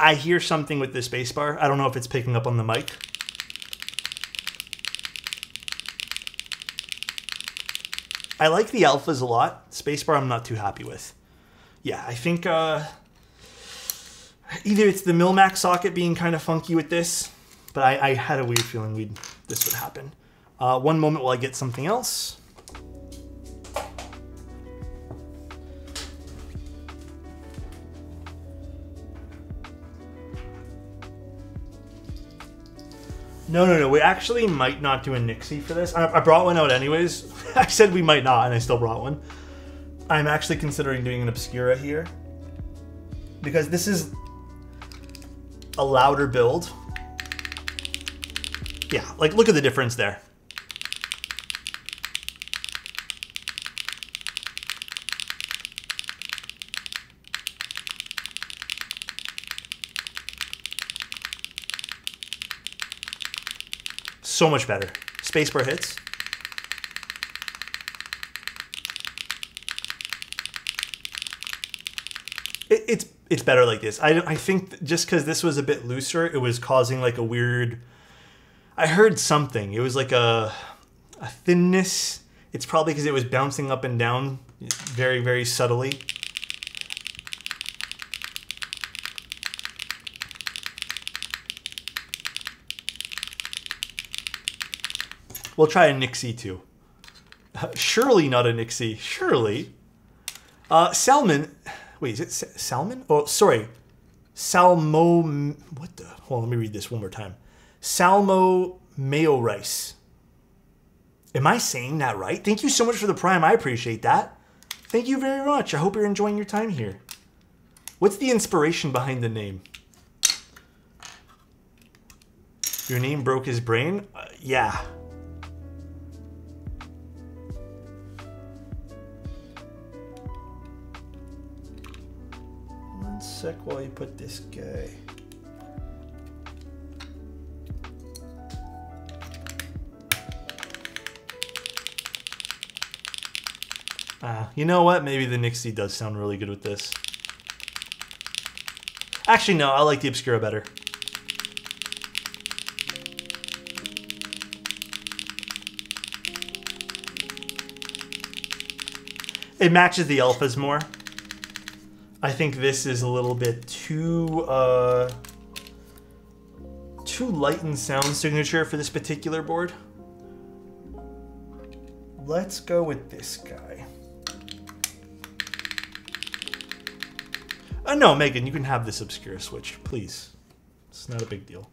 I hear something with the spacebar. I don't know if it's picking up on the mic. I like the alphas a lot. Spacebar I'm not too happy with. Yeah, I think either it's the Milmax socket being kind of funky with this, but I had a weird feeling this would happen. One moment while I get something else. No. We actually might not do a Nixie for this. I brought one out anyways. I said we might not, and I still brought one. I'm actually considering doing an Obscura here, because this is a louder build. Yeah, like look at the difference there. So much better. Spacebar hits. It's better like this. I think just because this was a bit looser, it was causing like a weird... I heard something. It was like a thinness. It's probably because it was bouncing up and down very, very subtly. We'll try a Nixie too. Surely not a Nixie. Surely. Salmon. Wait, is it Salmon? Oh, sorry. Salmo. What the? Hold on, let me read this one more time. Salmo mayo rice. Am I saying that right? Thank you so much for the Prime. I appreciate that. Thank you very much. I hope you're enjoying your time here. What's the inspiration behind the name? Your name broke his brain? Yeah. One sec while you put this guy. You know what? Maybe the Nixie does sound really good with this. Actually, no. I like the Obscura better. It matches the alphas more. I think this is a little bit too light in sound signature for this particular board. Let's go with this guy. No, Megan, you can have this Obscura switch, please. It's not a big deal.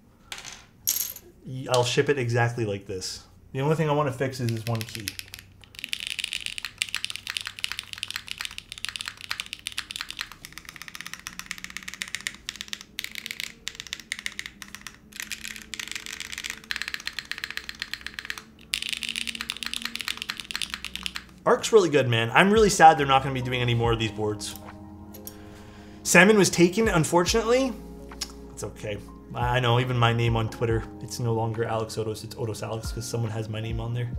I'll ship it exactly like this. The only thing I want to fix is this one key. Arc's really good, man. I'm really sad they're not going to be doing any more of these boards. Salmon was taken, unfortunately. It's okay. I know, even my name on Twitter, it's no longer Alexotos, it's Otos Alex, because someone has my name on there.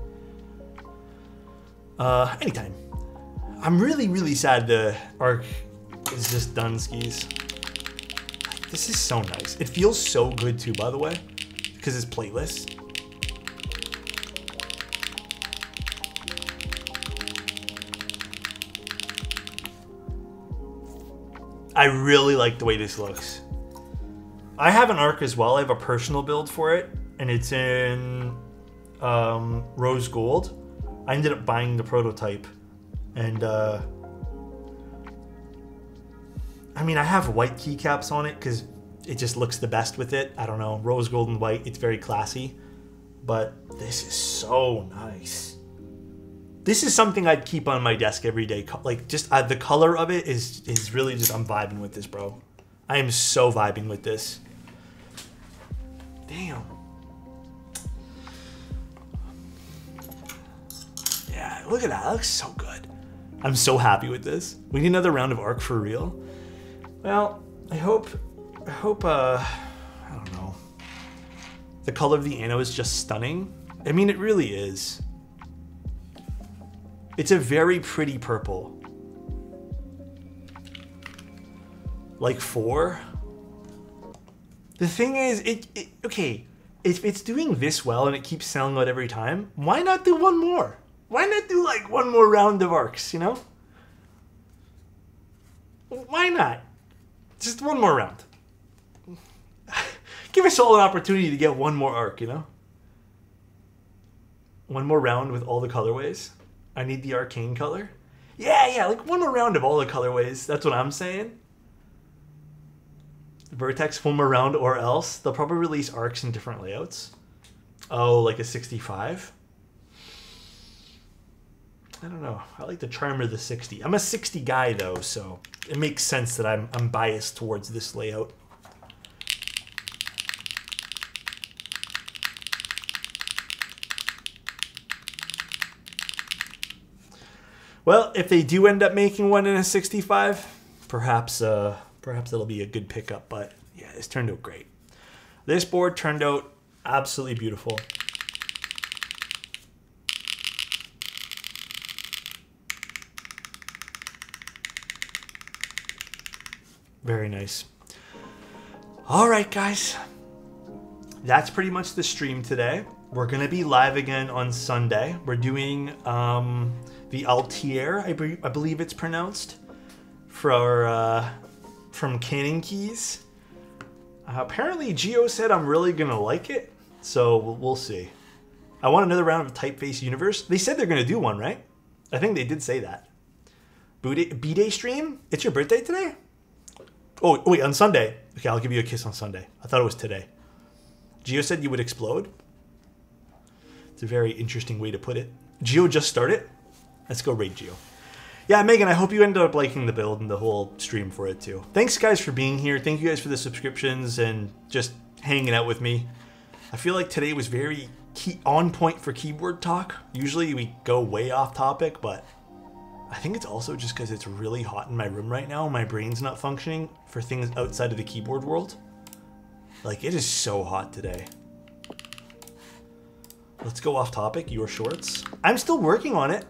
Anytime. I'm really, really sad the Arc is just done, skis. This is so nice. It feels so good too, by the way, because it's plateless. I really like the way this looks. I have an Arc as well. I have a personal build for it, and it's in rose gold. I ended up buying the prototype, and I mean, I have white keycaps on it because it just looks the best with it. I don't know, rose gold and white. It's very classy, but this is so nice. This is something I'd keep on my desk every day. Like, just the color of it is really just, I'm vibing with this, bro. I am so vibing with this. Damn. Yeah, look at that. That looks so good. I'm so happy with this. We need another round of Arc for real. Well, I hope, I don't know. The color of the anode is just stunning. I mean, it really is. It's a very pretty purple. Like 4. The thing is, okay, if it's doing this well and it keeps selling out every time, why not do one more? Why not do like one more round of arcs, you know? Why not? Just one more round. Give us all an opportunity to get one more arc, you know? One more round with all the colorways. I need the arcane color. Yeah, like one more round of all the colorways. That's what I'm saying. Vertex, one more round or else. They'll probably release arcs in different layouts. Oh, like a 65? I don't know. I like the Charmer the 60. I'm a 60 guy though, so it makes sense that I'm biased towards this layout. Well, if they do end up making one in a 65, perhaps it'll be a good pickup. But yeah, this turned out great. This board turned out absolutely beautiful. Very nice. All right, guys. That's pretty much the stream today. We're going to be live again on Sunday. We're doing the Altair, I believe it's pronounced, from Cannon Keys. Apparently, Geo said I'm really going to like it, so we'll see. I want another round of Typeface Universe. They said they're going to do one, right? I think they did say that. B-Day stream? It's your birthday today? Oh, wait, on Sunday. Okay, I'll give you a kiss on Sunday. I thought it was today. Geo said you would explode. It's a very interesting way to put it. Geo just started. Let's go raid Geo. Yeah, Megan, I hope you ended up liking the build and the whole stream for it too. Thanks, guys, for being here. Thank you guys for the subscriptions and just hanging out with me. I feel like today was very on point for keyboard talk. Usually we go way off topic, but I think it's also just because it's really hot in my room right now. My brain's not functioning for things outside of the keyboard world. Like, it is so hot today. Let's go off topic, your shorts. I'm still working on it.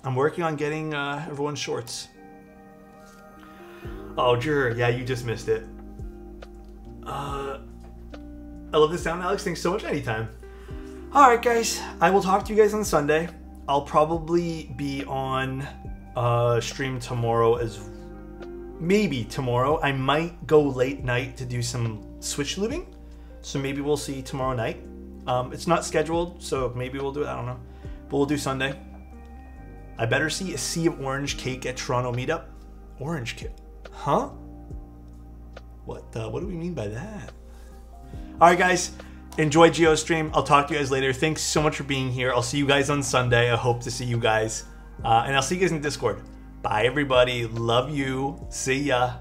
I'm working on getting everyone's shorts. Oh, Jur, yeah, you just missed it. I love the sound, Alex. Thanks so much. Anytime. All right, guys. I will talk to you guys on Sunday. I'll probably be on stream tomorrow maybe tomorrow. I might go late night to do some Switch looting. So maybe we'll see tomorrow night. It's not scheduled, so maybe we'll do it. I don't know. But we'll do Sunday. I better see a sea of orange cake at Toronto meetup. Orange cake? Huh? What do we mean by that? All right, guys. Enjoy Geo's stream. I'll talk to you guys later. Thanks so much for being here. I'll see you guys on Sunday. I hope to see you guys. And I'll see you guys in Discord. Bye, everybody. Love you. See ya.